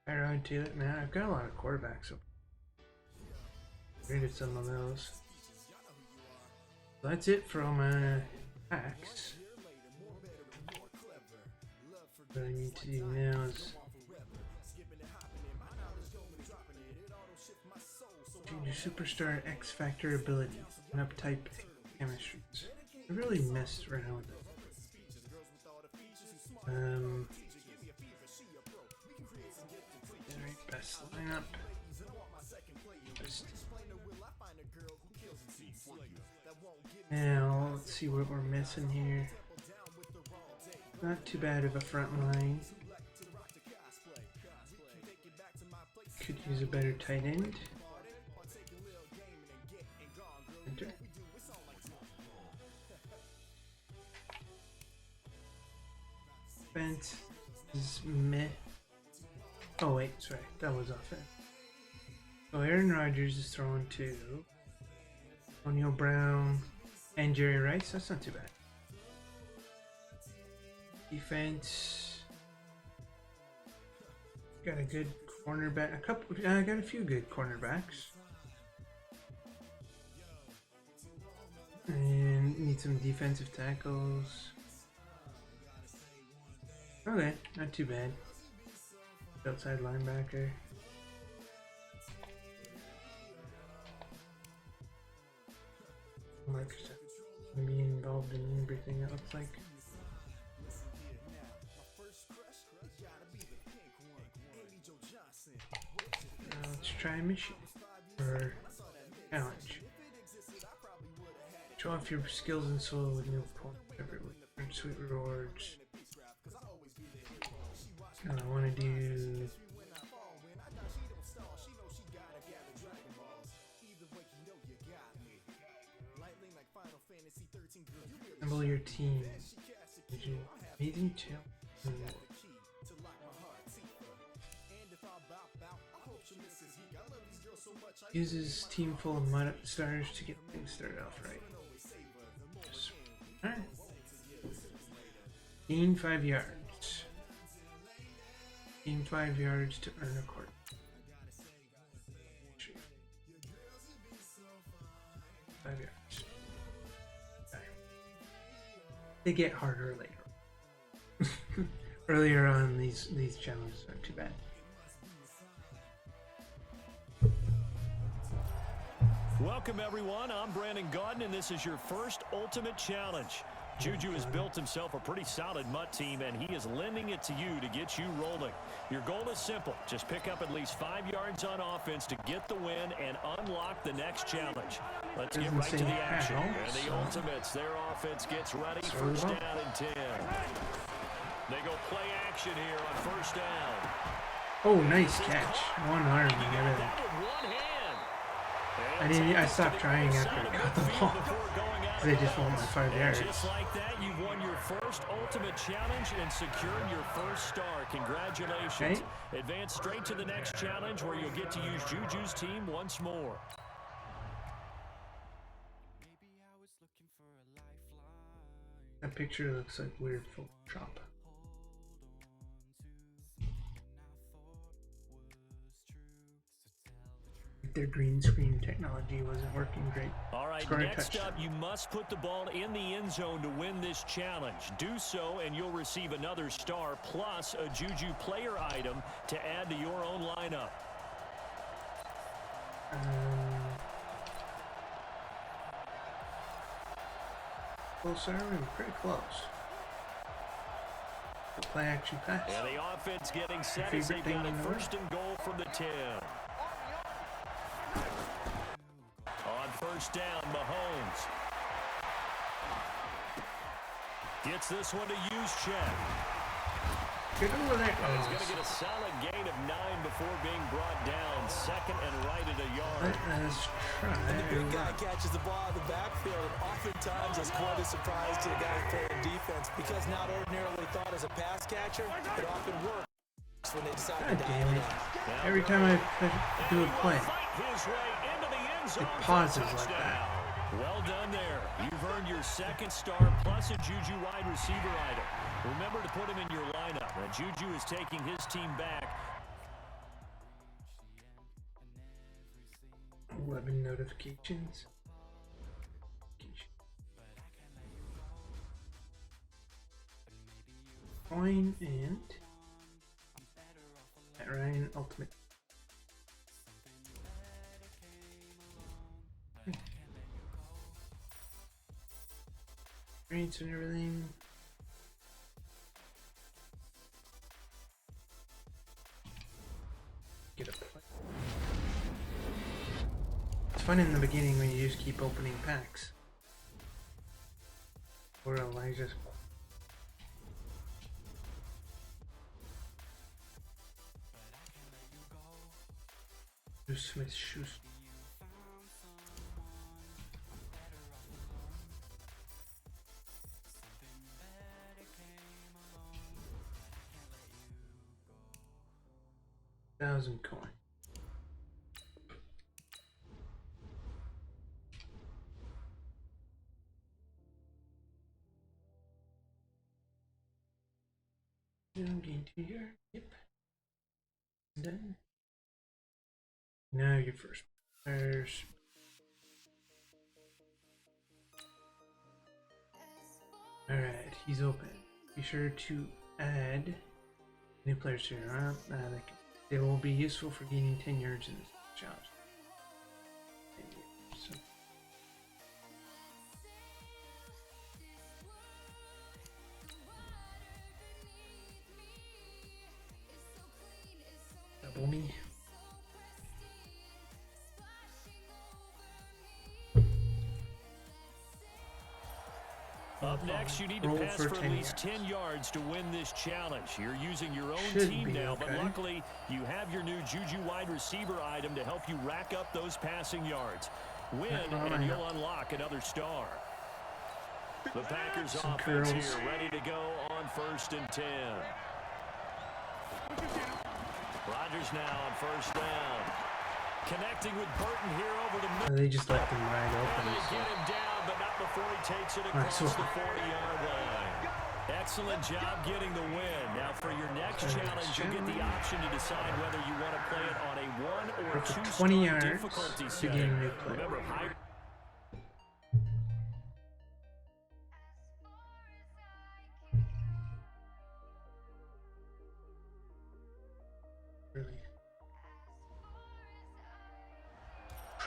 Tyrod Taylor. Man, I've got a lot of quarterbacks up. Rated some of those. So that's it for all my packs. What I need to do now is change your superstar X Factor ability and uptype chemistries. I really messed around with it. Alright, best lineup. Now, let's see what we're missing here. Not too bad of a front line. Could use a better tight end. Enter. Defense is meh. Oh wait, sorry, that was offense. So Aaron Rodgers is throwing to Antonio Brown and Jerry Rice. That's not too bad. Defense got a good cornerback. I got a few good cornerbacks. And need some defensive tackles. Okay, not too bad. Outside linebacker. Marcus be involved in everything it looks like. Let's try a mission or challenge. Show off your skills and solo with new points everywhere. Earn sweet rewards. And I want to do assemble your team. Amazing chill. Uses team full of mud stars to get things started off right. Alright. Gain 5 yards. Gain 5 yards to earn a court. 5 yards. Okay. They get harder later. Earlier on, these challenges aren't too bad. Welcome everyone, I'm Brandon Gaudin and this is your first Ultimate Challenge. Juju has built himself a pretty solid MUT team, and he is lending it to you to get you rolling. Your goal is simple. Just pick up at least 5 yards on offense to get the win and unlock the next challenge. Let's get right to the action. And the Ultimates, their offense gets ready. First down and 10. They go play action here on first down. Oh, nice catch. One arm and everything. I stopped trying after I got the ball. Because I just want my 5 yards. Just like that, you've won your first Ultimate Challenge and secured your first star. Congratulations. Okay. Advance straight to the next challenge where you'll get to use Juju's team once more. That picture looks like weird Photoshop. Their green screen technology wasn't working great. All right, next up, you must put the ball in the end zone to win this challenge. Do so, and you'll receive another star plus a Juju player item to add to your own lineup. Close, sir. We were pretty close. The play action pass. And the offense getting set as they've got a first and goal from the 10. On first down, Mahomes gets this one to use check. Get over there. And he's going to get a solid gain of 9 before being brought down. Second and right at a yard. Let's try. And the big guy catches the ball in the backfield, and oftentimes it's quite a surprise to the guy playing defense because not ordinarily thought as a pass catcher, it often works when they decide to dial it out. Every time I do a play, it pauses like that. Well done there. You've earned your second star plus a Juju wide receiver item. Remember to put him in your lineup. Now, Juju is taking his team back. 11 notifications. Coin and Ryan Ultimate. Rates and everything. Get a play. It's fun in the beginning when you just keep opening packs. Or Elijah's. Smith shoes. $1,000 coin. Gain 2 yards. Yep. Done. Now your first players. Alright, he's open. Be sure to add new players to your round. They will be useful for gaining 10 yards in this challenge. So. Double me. Up next, you need to pass for at least 10 yards to win this challenge. You're using your own team now, but luckily you have your new Juju wide receiver item to help you rack up those passing yards. Win, and you'll unlock another star. The Packers offense here, ready to go on first and 10. Rodgers now on first down. Connecting with Burton here over the middle. They just left him wide open. Get him down, but not before he takes it across the 40-yard line. Excellent job getting the win. Now for your next challenge, you get the option to decide whether you want to play it on a 1 or 2 star difficulty setting. Remember, high.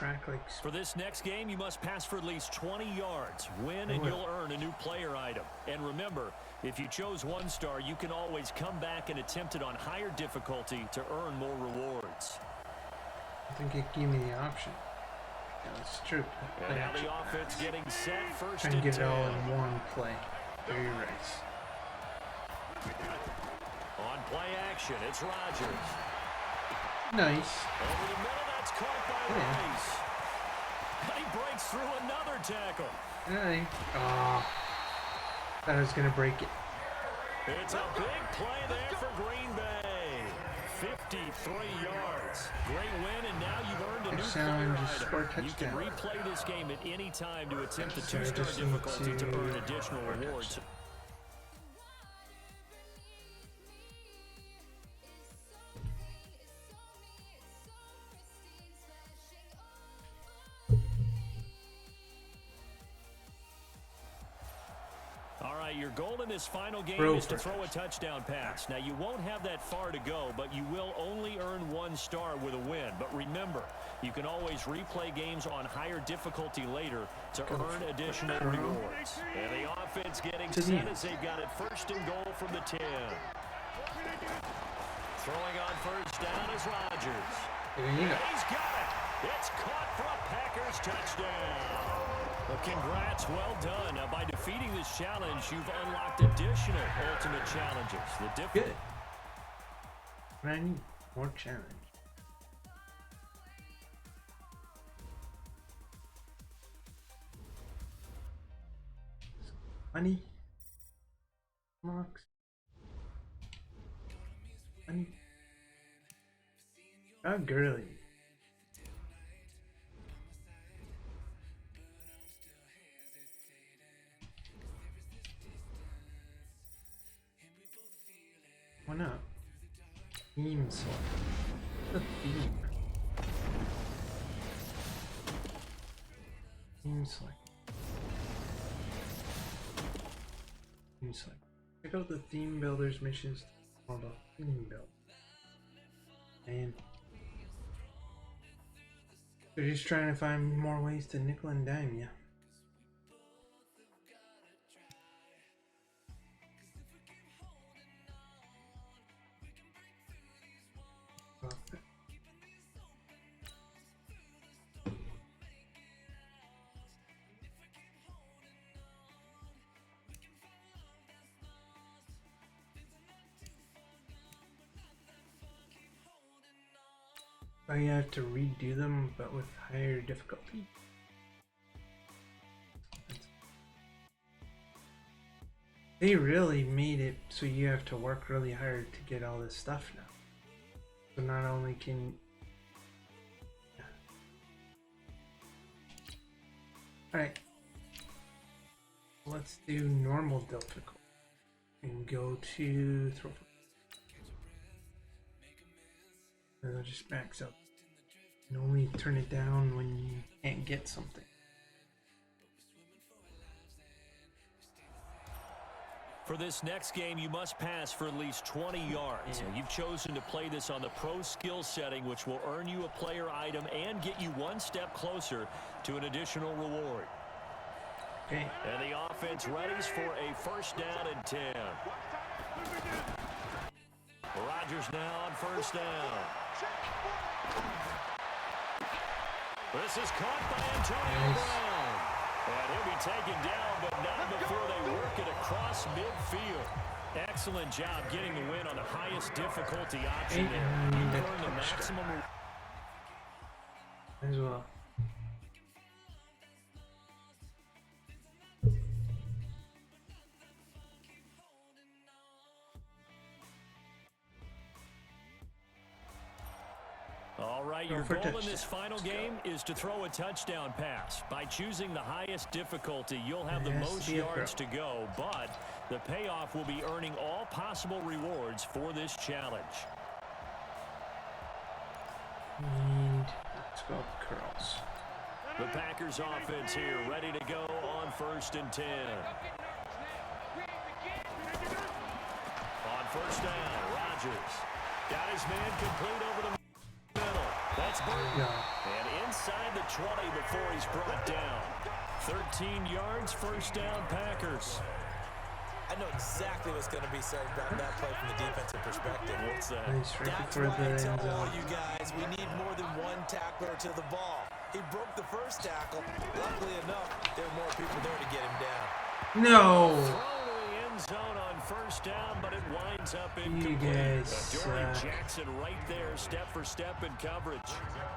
track like... For this next game, you must pass for at least 20 yards. Win, and you'll earn a new player item. And remember, if you chose 1 star, you can always come back and attempt it on higher difficulty to earn more rewards. I think it gave me the option. Yeah, that's true. And now the offense getting set, first and and 10. get it all in one play. Very right. On play action, it's Rodgers. Nice. Over the middle, that's caught by Rice. And he breaks through another tackle. Hey. Oh. Thought I was going to break it. It's a big play there for Green Bay. 53 yards. Great win, and now you've earned a new player item. You can replay this game at any time to attempt the 2-star difficulty to earn additional rewards. Your goal in this final game is to throw a touchdown pass. Now, you won't have that far to go, but you will only earn 1 star with a win. But remember, you can always replay games on higher difficulty later to earn additional rewards. And the offense getting set as they've got it first and goal from the 10. Throwing on first down is Rodgers. He's got it. It's caught for a Packers touchdown. Well, congrats, well done. Now, by defeating this challenge, you've unlocked additional ultimate challenges. Good. I need more challenge. Money. Marks. Money. Oh, girly. Why not? Theme song. The theme. Theme song. Theme song. Check out the theme builders missions called a theme build. And they're just trying to find more ways to nickel and dime you. Oh, you have to redo them, but with higher difficulty. They really made it so you have to work really hard to get all this stuff now. So not only can... Yeah. Alright. Let's do normal difficulty. And go to throw. And I'll just max out. And only turn it down when you can't get something. For this next game, you must pass for at least 20 yards. And you've chosen to play this on the pro skill setting, which will earn you a player item and get you 1 step closer to an additional reward. Okay. And the offense readies for a first down and 10. Rodgers now on first down. This is caught by Antonio Brown. And he'll be taken down, but not before they work it across midfield. Excellent job getting the win on the highest difficulty option there. You earned the maximum. As well. All right, your goal in this final game is to throw a touchdown pass. By choosing the highest difficulty, you'll have the most yards to go, but the payoff will be earning all possible rewards for this challenge. And let's go curls. The Packers offense here ready to go on first and 10. On first down, Rodgers got his man complete over the middle. That's Burton. And inside the 20 before he's brought down. 13 yards, first down, Packers. I know exactly what's going to be said about that play from the defensive perspective. What's that? Nice, right That's before why I the tell end all zone. you guys, we need more than one tackler to the ball. He broke the first tackle. Luckily enough, there were more people there to get him down. No! Throw to the end zone on first down, but it winds up You incomplete. guys Dory suck. Jackson right there, step for step in coverage.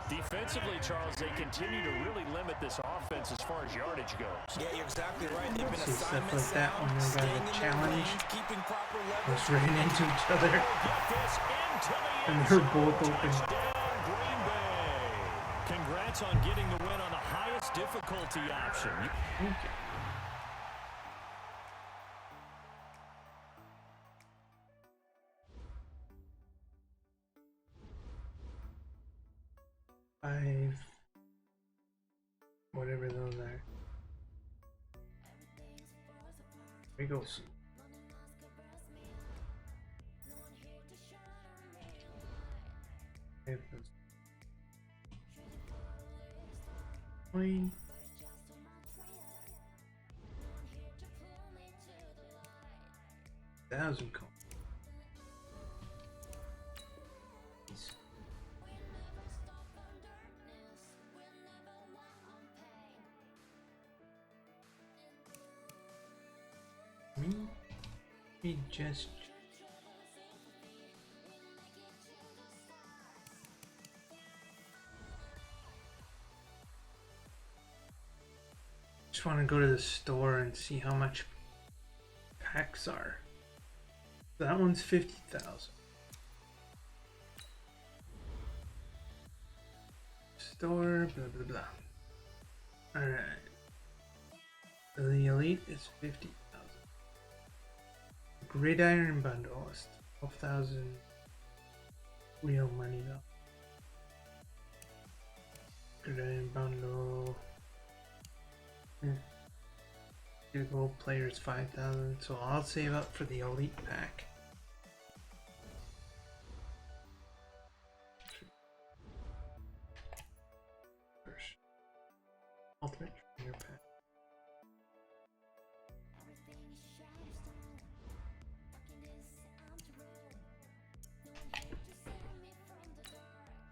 Defensively, Charles, they continue to really limit this offense as far as yardage goes. Yeah, you're exactly right. They've been See stuff assignment like that sound, when they got staying a in their challenge. lanes, keeping proper Just leverage. ran into each other. Get this into the And end they're zone. both open. Touchdown, Green Bay. Congrats on getting the win on the highest difficulty option. Okay. Five. Whatever those are. Here goes. If it's 20. Thousand coins. Me just want to go to the store and see how much packs are. That one's 50,000. Store, blah blah blah. All right. So the elite is 50,000. Gridiron bundle is 12,000 real money though. Gridiron bundle. The gold players 5,000, so I'll save up for the elite pack. First, ultimate trainer pack.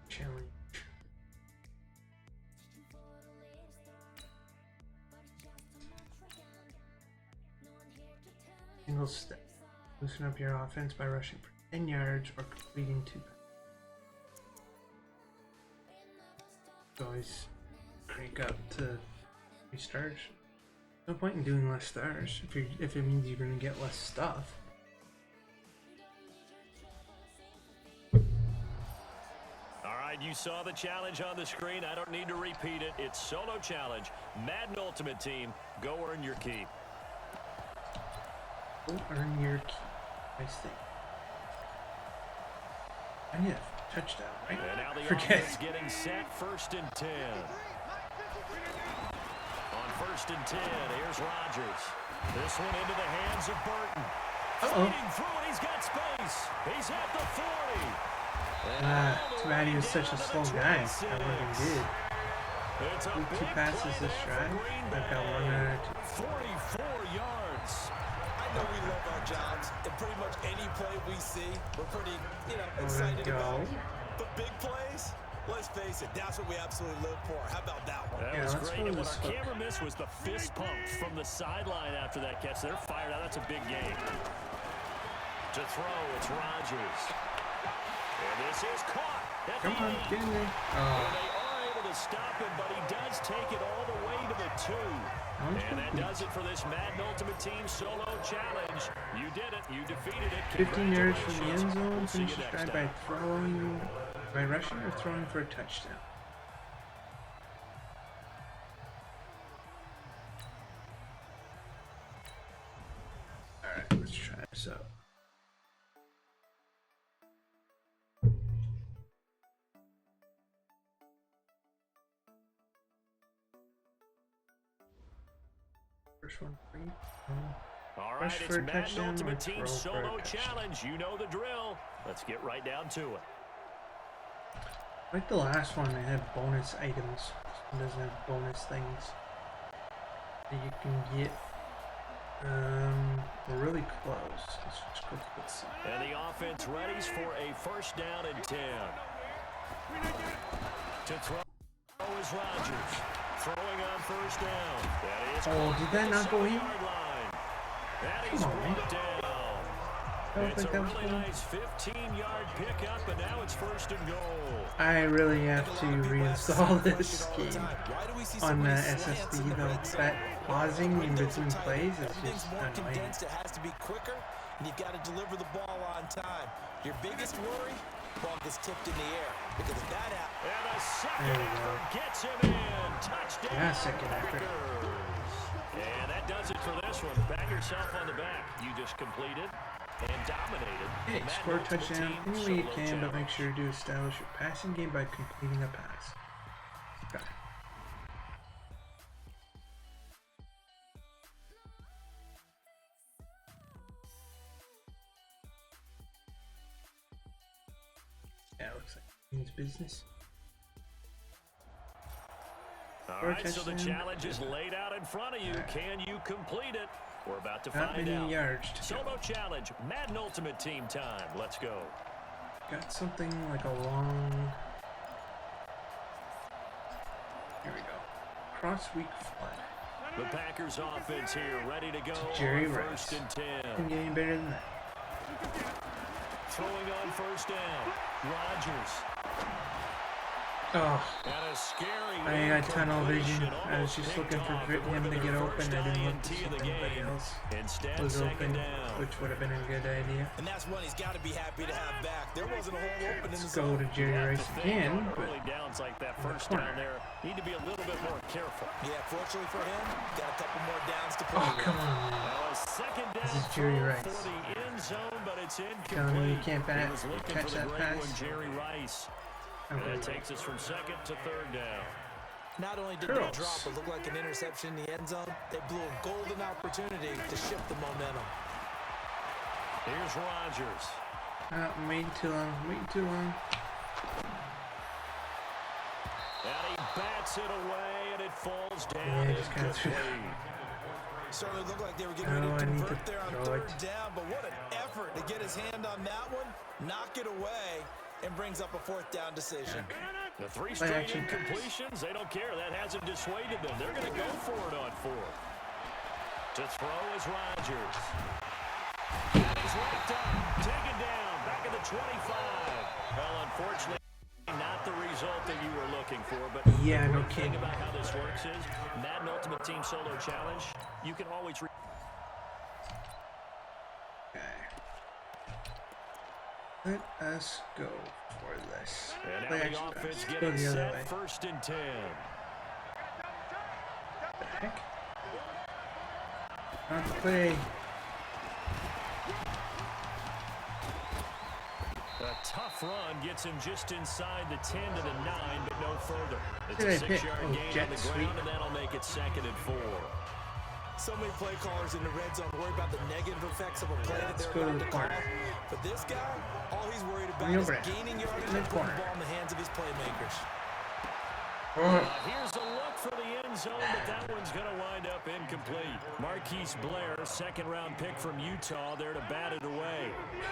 Challenge. Single step. Loosen up your offense by rushing for 10 yards or completing 2 passes. Always crank up to 3 stars. No point in doing less stars if it means you're gonna get less stuff. Alright, you saw the challenge on the screen. I don't need to repeat it. It's solo challenge. Madden Ultimate Team. Go earn your keep. Go earn your key. Nice thing. I need a touchdown, right? And now the Forget. offense getting set, 1st and 10. On 1st and 10, here's Rodgers. This one into the hands of Burton. Feeding through it, he's got space. He's at the 40. Too bad he was such a slow guy. That would have been good. It's a 2 big passes play this there drive. for Green I've got Bay. 1 out of 44 yards. I know we love our jobs, and pretty much any play we see, we're pretty, There excited we go. about. But big plays, let's face it, that's what we absolutely live for. How about that one? That Yeah, was let's great. go And to what this our hook. camera missed was the fist pump from the sideline after that catch. They're fired out. That's a big game. To throw, it's Rodgers. And this is caught. At Come the on, 8. get in there. And they are able to stop him, but he does take it all the way to the 2. And that does it for this Madden Ultimate Team Solo Challenge. You did it. You defeated it. 15 yards from the end zone. We'll see Finish you the next drive time. by rushing or throwing for a touchdown. Alright, let's try this out. First one, free. All right, Rush it's for a Madden touchdown or Ultimate Team throw for a Solo touchdown. Challenge. You know the drill. Let's get right down to it. Like the last one, I had bonus items. This one doesn't have bonus things that you can get. We're really close. Let's just go to the side. And the offense readies for a first down and 10. To throw is Rodgers. Throwing on first down. That is did that not go in? That is brought down. It's a really nice 15-yard pickup, and now it's first and goal. I really have to reinstall this game on SSD though. That pausing in between plays is just annoying. It has to be quicker, and you've got to deliver the ball on time. Your biggest worry, ball gets tipped in the air. Because if that happens, and a second effort gets him in. Touchdown. Yeah, second effort. And that does it for this one. Pat yourself on the back. You just completed and dominated. Hey, score a touchdown any way you can, but make sure to establish your passing game by completing a pass. Okay. Yeah, it looks like it means business. All right, so the challenge is laid out in front of you. Can you complete it? We're about to find out. Yards to Solo challenge, Madden Ultimate Team time. Let's go. Got something like a long. Here we go. Cross week flood. The Packers offense here, ready to go. Jerry on Rice. First and 10. Can get any better than that. Throwing on first down. Rodgers. Oh, And a scary I got tunnel vision. incompletion, I was just looking for him to get open. I didn't look to see if anybody else was open, which would have been a good idea. and that's one he's got to be happy to have back. There wasn't a hole open in the Let's zone. go to Jerry Rice again, but early downs like that first down there need to be a little bit more careful. Yeah, fortunately for him, got a couple more downs to play oh, with. come on, man. Now a second down This is Jerry throw Rice. for the end zone, but it's incomplete. Telling me you can't He was looking catch for the that great pass. one, Jerry Rice. And that takes us from second to third down. Not only did Curls. they drop but look like an interception in the end zone, they blew a golden opportunity to shift the momentum. Here's Rodgers. I'm waiting too long. Waiting too long. And he bats it away, and it falls down. Yeah, just kind of threw. Certainly looked like they were getting ready Oh, to I need convert to there on throw third it. down, but what an effort to get his hand on that one, knock it away, and brings up a fourth down decision. The three straight action pass. incompletions, they don't care. That hasn't dissuaded them. They're going to go for it on fourth. To throw is Rodgers. And he's wrapped up, taken down, back at the 25. Well, unfortunately, not the result that you were looking for, but Yeah, the no great thing kidding. about how this works is Madden Ultimate Team Solo Challenge, you can always Okay. Let us go for this. and now Play the action pass. offense Let's go getting the other set, way. first and 10. What the heck? Not to play. A tough run gets him just inside the 10 to the 9, but no further. It's Did a I pick? 6-yard Oh, gain jet on the sweep. ground, and that'll make it second and 4. So many play callers in the red zone worry about the negative effects of a play that Let's they're go to about the to call. corner. But this guy, all he's worried about Bring is over it. gaining yardage In the and putting the corner. ball in the hands of his playmakers. Here's a look for the end zone, but that one's going to wind up incomplete. Marquise Blair, second-round pick from Utah, there to bat it away.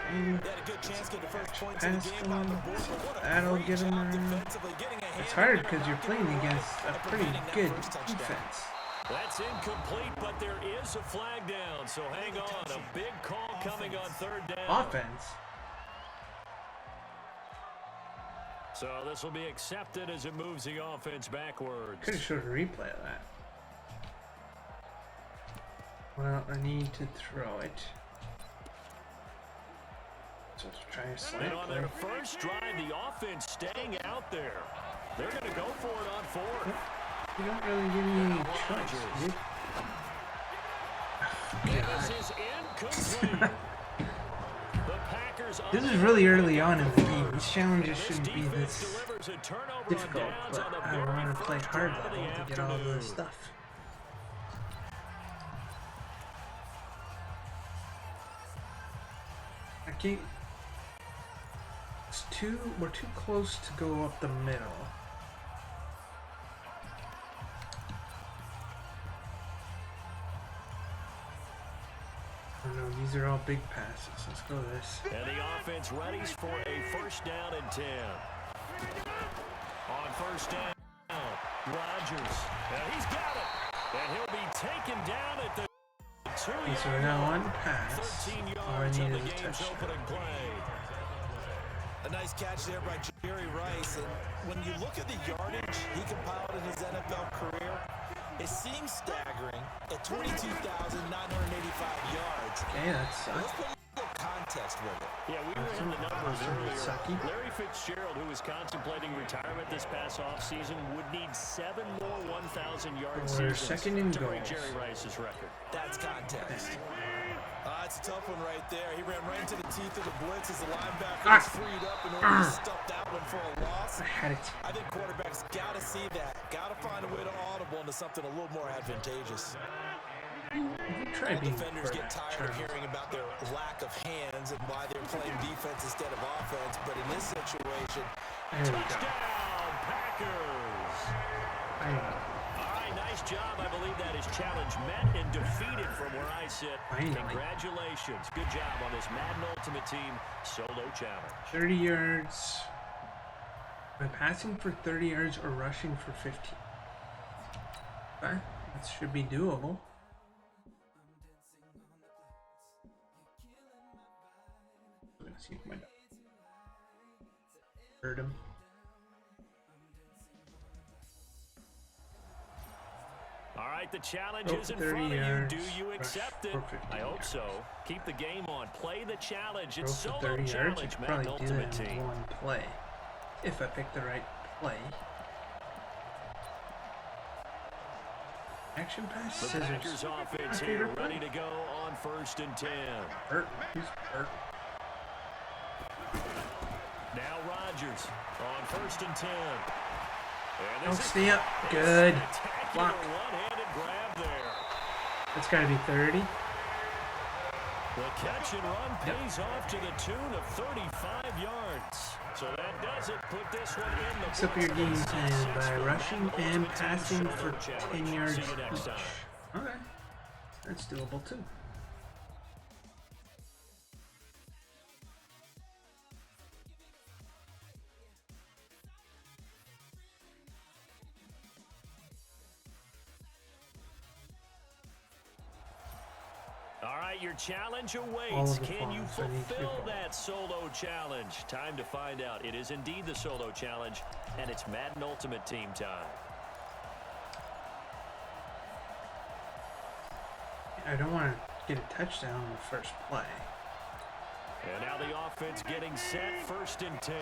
They had a good chance to get the first points of the Pass game on the board, but what a That'll great give him job a- defensively getting a hand It's on hard it, because you're knocking playing it away, against a and pretty preventing that good first touchdown. defense. That's incomplete, but there is a flag down, so hang on. A big call coming on third down. Offense. So this will be accepted as it moves the offense backwards. Could have showed a replay of that. Well, I need to throw it. So let's try a And slant on play. their first drive, the offense staying out there. They're going to go for it on fourth. You don't really give me any choice, dude. This is incomplete. The Packers This is really early on in the game. These challenges shouldn't be this delivers a turnover difficult, on downs but on the I very want to play first hard drive of the level to get all afternoon. the stuff. I can't we're too close to go up the middle. Oh no, these are all big passes. Let's go this. And the offense readies for a first down and 10. On first down, Rodgers. And he's got it. And he'll be taken down at the 2-yard line. So we got one pass. 13 All I yards need on the is a game's touchdown. opening play. A nice catch there by Jerry Rice. And when you look at the yardage he compiled in his NFL career, it seems staggering at 22,985 yards. Okay, that Let's sucks. put a little context with it. Yeah, we were in the numbers earlier. Sucky. Larry Fitzgerald, who was contemplating retirement this past offseason, would need 7 more 1,000-yard We're seasons second and to break goals. Jerry Rice's record. That's context. It's a tough one right there. He ran right into the teeth of the blitz as the linebacker was freed up in order to stop that one for a loss. I had it. I think quarterbacks got to see that. Got to find a way to audible into something a little more advantageous. Try being Defenders get tired of hearing about their lack of hands and why they're playing defense instead of offense. But in this situation, There we go. Touchdown, Packers! There you go. All right, nice job. I believe that is challenge met and defeated from where I sit. Finally. Congratulations. Good job on this Madden Ultimate Team solo challenge. 30 yards. Am I passing for 30 yards or rushing for 15? Okay, that should be doable. I'm gonna see if my heard him. All right, the challenge Go is for in 30 front of you. yards, Do you accept rush it? for 15 I hope yards. so. Keep the game on. Play the challenge. Throw It's for solo 30 yards. I challenge, could Madden probably do Ultimate that in Team. one play. If I pick the right play. Action pass, The scissors. Packers offense My here, favorite ready play. to go on first and 10. Hurt. He's hurt. Now Rodgers on first and 10. And Don't this is stay up. a Good. spectacular Block. one-handed grab there. That's gotta be 30. The catch and run pays off to the tune of 35 yards. So that does it. Put this one in the Mix up your books. game That's plan six by for rushing Madden and Ultimate Team passing Solo for Challenge. 10 yards See you next each. time. Okay. That's doable too. All right, your challenge All awaits. of the Can you farms I need to fulfill do. that solo challenge? Time to find out. It is indeed the solo challenge, and it's Madden Ultimate Team time. I don't want to get a touchdown on the first play. And now the offense getting set, first and 10.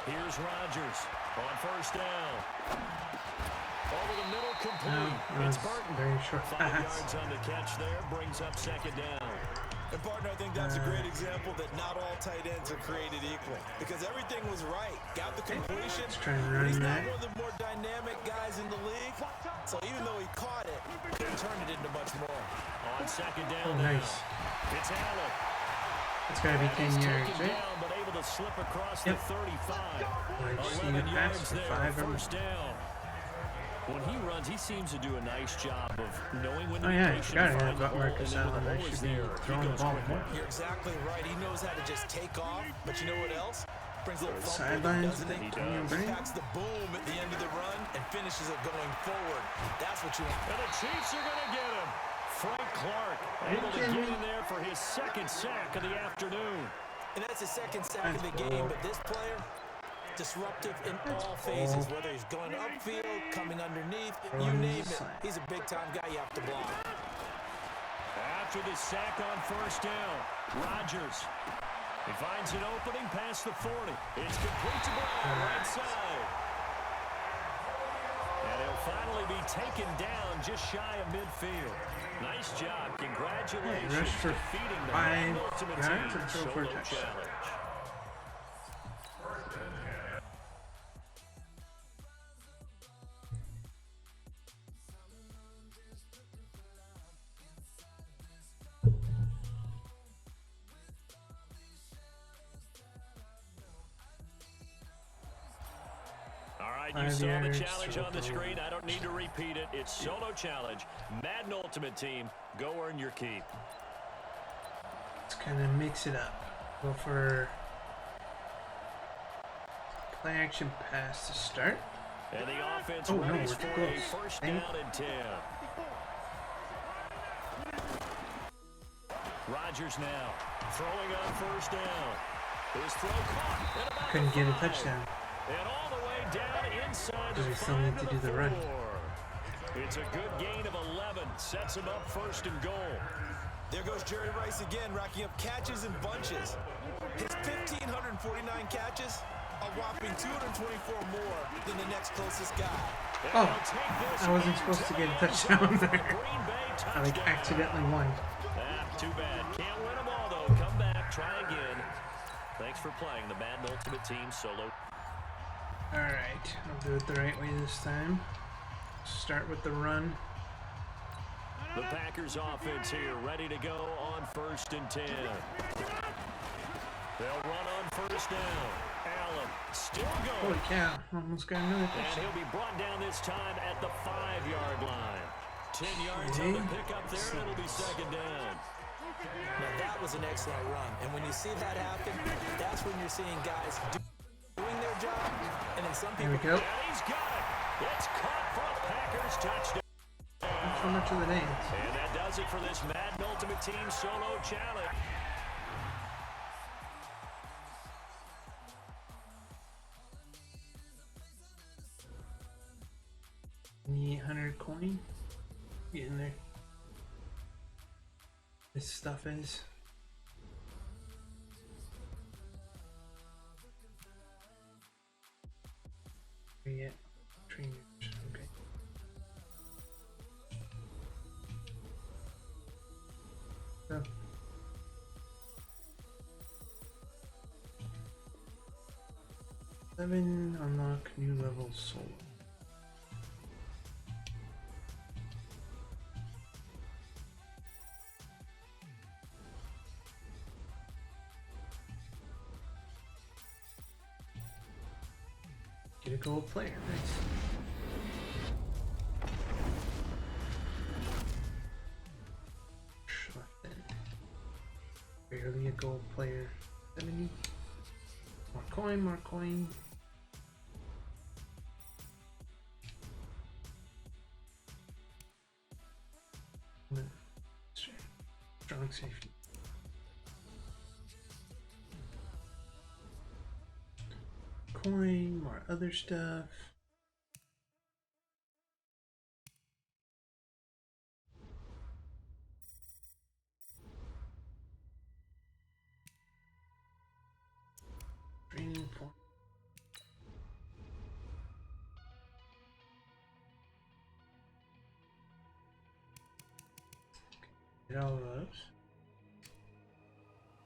Here's Rodgers on first down. Over the middle, complete. No, It's it was Burton. very short 5 pass. yards on the catch there, brings up second down. and partner, I think that's a great example that not all tight ends are created equal because everything was right. Got the completion. Let's try and but run he's not that. one of the more dynamic guys in the league. So even though he caught it, he turned it into much more. On second down Oh, now. nice. It's Allen. It's gotta be 10 He's yards, taken right? down, but able to slip across Yep. the 35. I just need 11 a pass yards for there, 5 or more. first down. When he runs, he seems to do a nice job of knowing when to Oh be yeah, I patient forgot and I find the got hole, Marcus and then when Allen. the I hole is should be there, he throwing the goes ball quicker. more. You're exactly right. He knows how to just take off, but you know what else? Brings a little thump with it, Sidelines doesn't with he? the Tony does. Brain. Packs the boom at the end of the run and finishes it going forward. That's what you want. And the Chiefs are going to get him. Frank Clark you able to kidding get me? in there for his second sack of the afternoon. And that's his second sack of the That's game, cool. but this player, disruptive in That's all phases, cool. whether he's going upfield, coming underneath, you Throwing name the it. side. He's a big-time guy you have to block. After the sack on first down, Rodgers. He finds an opening past the 40. It's complete to Brown, right side. And he'll finally be taken down just shy of midfield. Nice job. Congratulations. Rush for defeating the 5 Madden Ultimate yards Team or throw for a solo touchdown? challenge. right, you saw the challenge on the screen. I don't need to repeat it. It's solo challenge. Madden Ultimate Team, go earn your keep. Let's kind of mix it up. Go for play action pass to start. And the offense readies for a first down and 10. Rodgers now throwing on first down. His throw caught. Couldn't get a touchdown. And all the way down inside the we still need to do the run. It's a good gain of 11. Sets him up first and goal. There goes Jerry Rice again, racking up catches in bunches. His 1,549 catches, a whopping 224 more than the next closest guy. Oh, I wasn't supposed to get a touchdown there. I accidentally won. Too bad. Can't win them all, though. Come back, try again. Thanks for playing the Madden Ultimate Team solo. Alright, I'll do it the right way this time. Start with the run. The Packers offense here, ready to go on first and 10. They'll run on first down. Allen still going. Holy cow, almost got another touchdown. And he'll be brought down this time at the 5-yard line. 10 yards on the pickup there, and it'll be second down. Now that was an excellent run, and when you see that happen, that's when you're seeing guys doing their job, and then some people. There we go. And he's got it. It's caught for a Packers touchdown. Not so much of the dance. And that does it for this Madden Ultimate Team solo challenge. The 800 coin. Get in there. This stuff is. Yeah, trainers. Okay. So. Seven unlock new level solo. Get a gold player, nice. Barely a gold player. 70. More coin, more coin. Strong safety. Coin, more other stuff. Training point. Get all of those.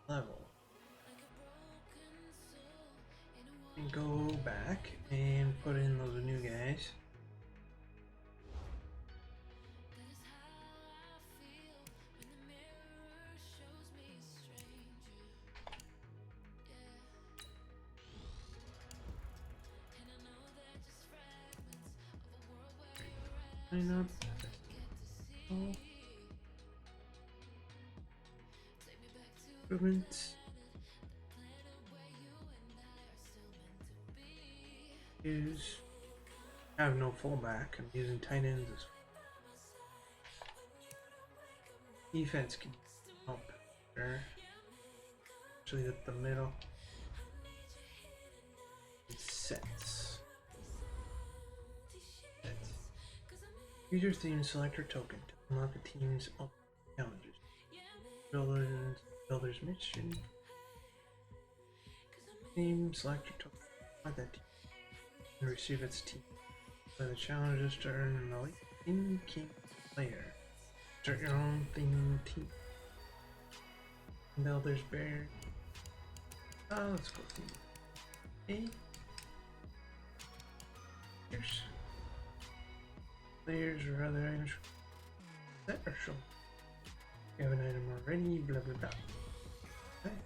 Level. And go back and put in those new guys. Line up. Oh. Improvements. Use. I have no fullback. I'm using tight ends as defense can help there. Actually, at the middle. It sets. Use your theme selector token to unlock a team's challenges. Builder's mission. Theme selector token. Unlock that team. And receive its team. Play the challenges to earn an elite theme king player. Start your own theme team. Builder's bear. Let's go theme. Here's. Players or other items that are shown. You have an item already, blah blah blah. Okay.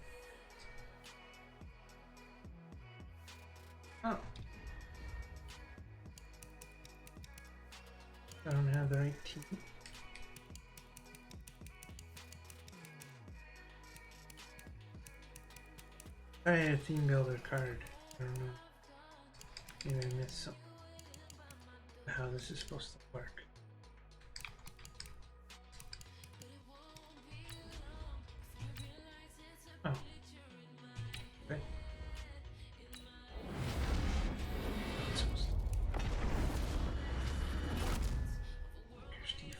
Oh. have the right team. I had a team builder card. I don't know. Maybe I missed something. How this is supposed to work. Oh. Okay. Not supposed to. Here's Steve.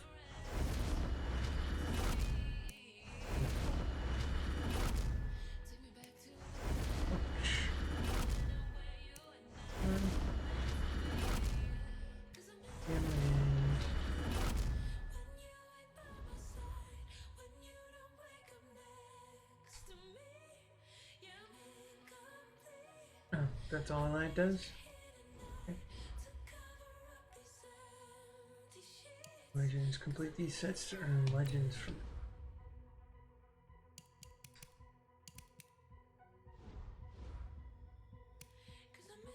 Oh, that's all that does? Okay. Legends. Complete these sets to earn legends from.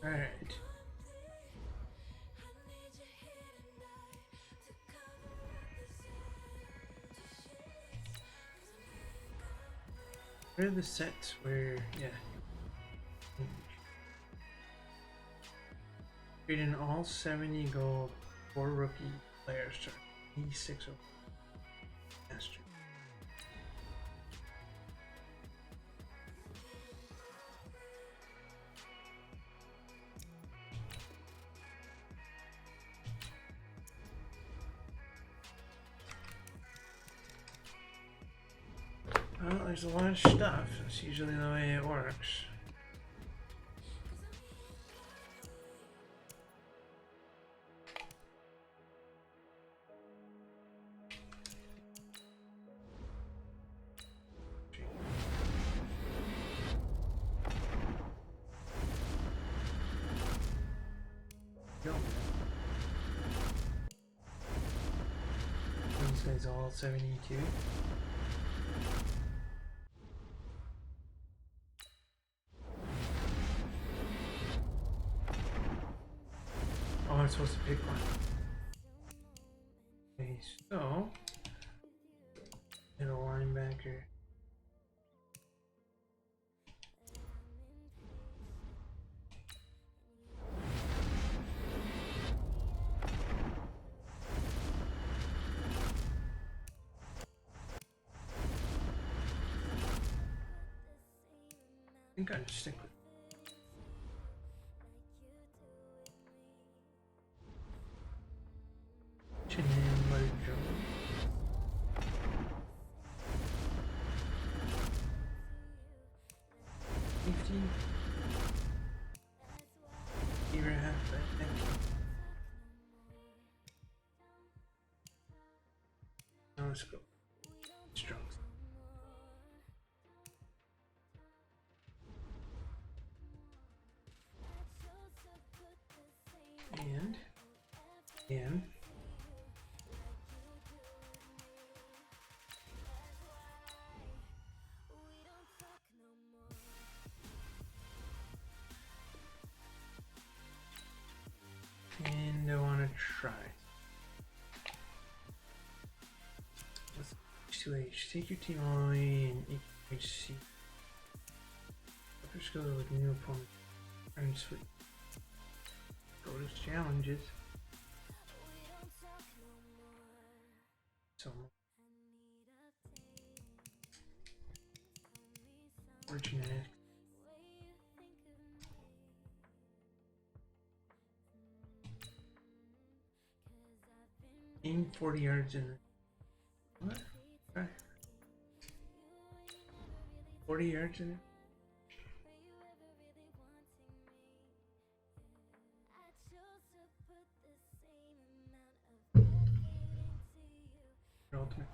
Alright. Where are the sets where, yeah. Trade in all 70 gold for rookie players to 86 over master. Well, there's a lot of stuff. That's usually the way it works. Go. These guys all 72. Oh, I'm supposed to pick one. Okay, so get a linebacker. I think I'd stick with Chandler Jones. 50. Here I have that. Thank you. Now let's go. Strong. And I want to try. Let's H2H. Take your team all the way and HC. Let's go with new opponent. Earn sweet. Go to challenges. So fortunate. Aim 40 yards in. What? Okay. 40 yards in it. Ultimate.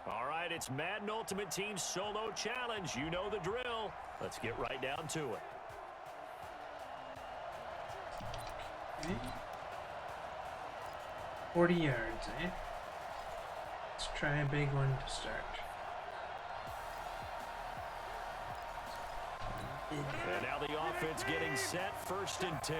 All right, it's Madden Ultimate Team Solo Challenge. You know the drill. Let's get right down to it. Okay. 40 yards, eh? Let's try a big one to start. And now the offense getting set, 1st and 10.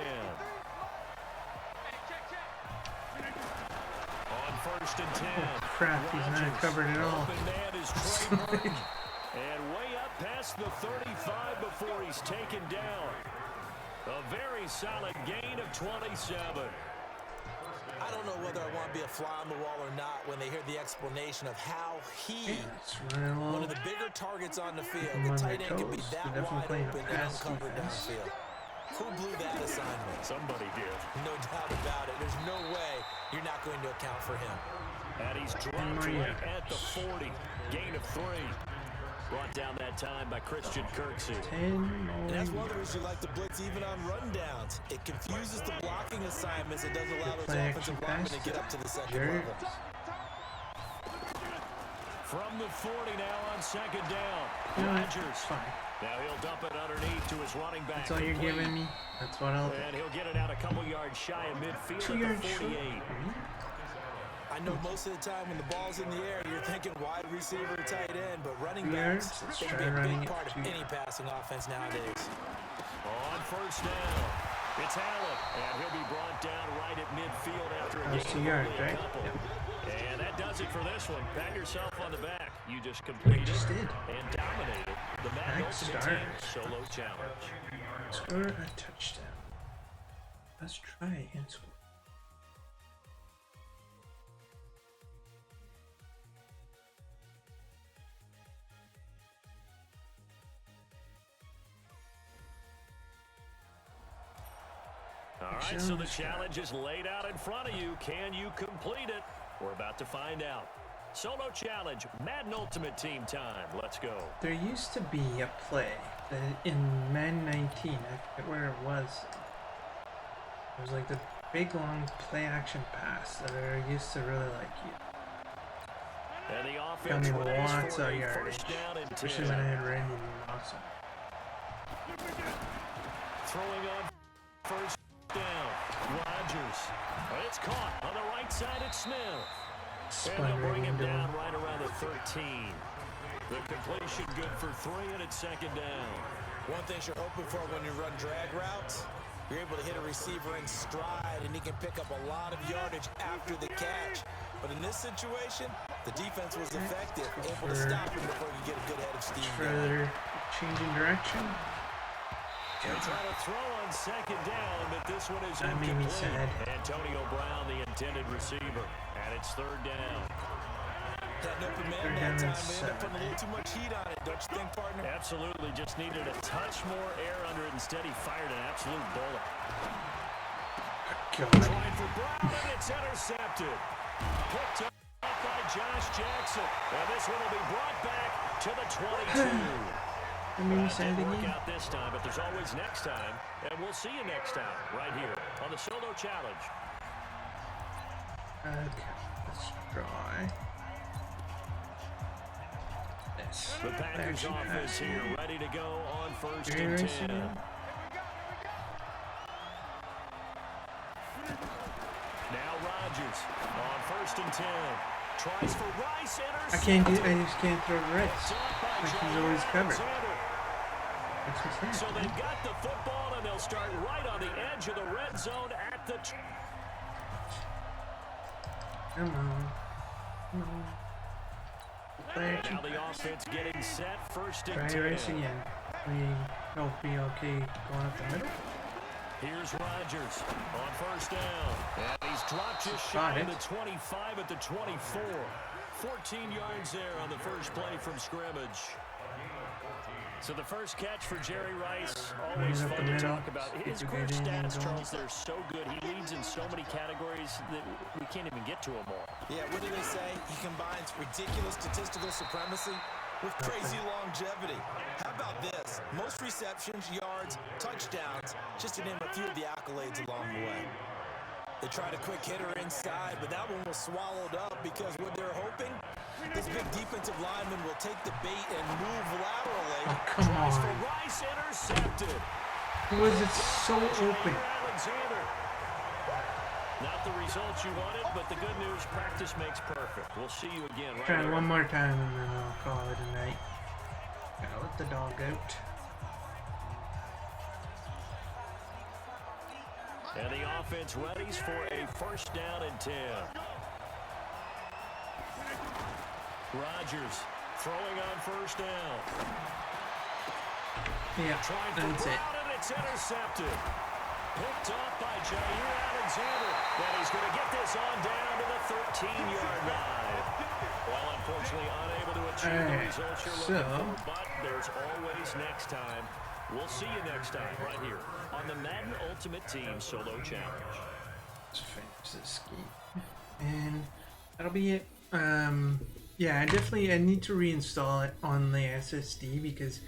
first and 10. Oh crap, he's not covered at all. Open man is Trey Burton. And way up past the 35 before he's taken down. A very solid gain of 27. I don't know whether I want to be a fly on the wall or not when they hear the explanation of how he, one of the bigger targets on the field, the tight end can be that wide open and uncovered downfield. Who blew that assignment? Somebody did. No doubt about it. There's no way you're not going to account for him. And he's dropped right at the 40. Gain of 3. Brought down that time by Christian Kirksey. And that's one of the reasons you like to blitz even on rundowns. It confuses the blocking assignments. It doesn't allow those offensive linemen to get up to the second level. From the 40 now on second down. Rodgers. Now he'll dump it underneath to his running back. That's all you're giving me? That's what I'll do. And he'll get it out a couple yards shy of midfield at the 48. I know most of the time when the ball's in the air, you're thinking wide receiver, tight end, but running backs can be a big part of any passing offense nowadays. On first down, it's Allen, and he'll be brought down right at midfield after a gain of a couple. And that does it for this one. Pat yourself on the back. You just completed and dominated the Madden Ultimate Team Solo Challenge. Score a touchdown. Let's try and score. All right, so the challenge is laid out in front of you. Can you complete it? We're about to find out. Solo challenge, Madden Ultimate Team time. Let's go. There used to be a play in Madden 19. I forget where it was. It was like the big long play action pass that I used to really like. And the offense lots of yardage, especially when I had Randy Moss. Throwing on first down, Rodgers. It's caught on the right side. It's Smith. And they'll bring him down right around the 13. The completion good for 3, and it's second down. One thing you're hoping for when you run drag routes, you're able to hit a receiver in stride, and he can pick up a lot of yardage after the catch. But in this situation, the defense was effective, able to stop him before he could get a good head of steam. Further changing direction. They're trying to throw on second down, but this one is incomplete. Antonio Brown, the intended receiver, and it's third down. That open man that time, they ended up putting a little too much heat on it, don't you think, partner? Absolutely, just needed a touch more air under it. Instead, he fired an absolute bullet. Trying for Brown, and it's intercepted. Picked up by Josh Jackson, and this one will be brought back to the 22. Didn't work out this time, but there's always next time, and we'll see you next time right here on the Solo Challenge. Okay, let's try this. The Packers offense here, ready to go on first and 10. Now Rodgers on first and 10. Tries for Rice, I just can't throw Rice. Like he's always covered. So they've got the football, and they'll start right on the edge of the red zone at the... Come on. Now the offense getting set, first and 10. Try Rice again. We'll be okay going up the middle. Here's Rodgers on first down. And he's dropped just shy of the 25 at the 24. 14 yards there on the first play from scrimmage. So the first catch for Jerry Rice, always fun to talk about. His career stats, Charles, they're so good. He leads in so many categories that we can't even get to them all. Yeah, what do they say? He combines ridiculous statistical supremacy with crazy longevity. How about this? Most receptions, yards, touchdowns, just to name a few of the accolades along the way. They tried a quick hitter inside, but that one was swallowed up because what they're hoping, this big defensive lineman will take the bait and move laterally. Oh, come on. For Rice, intercepted. Was it so open? Not the results you wanted, but the good news, practice makes perfect. We'll see you again. Right Try it one more time and then I'll call it a night. Gotta let the dog out. And the offense readies for a first down and 10. Rodgers throwing on first down. Yeah, that's it. And it's intercepted. Picked off by Jair Alexander. And he's going to get this on down to the 13-yard line. Well, unfortunately, unable to achieve the results you're looking for, but there's always next time. We'll see you next time right here on the Madden Ultimate Team Solo Challenge. Let's finish this game. And that'll be it. Yeah, I need to reinstall it on the SSD because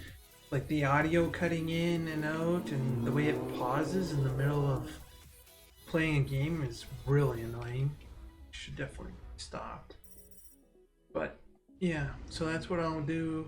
like the audio cutting in and out and the way it pauses in the middle of playing a game is really annoying. Should definitely be stopped. But yeah, so that's what I'll do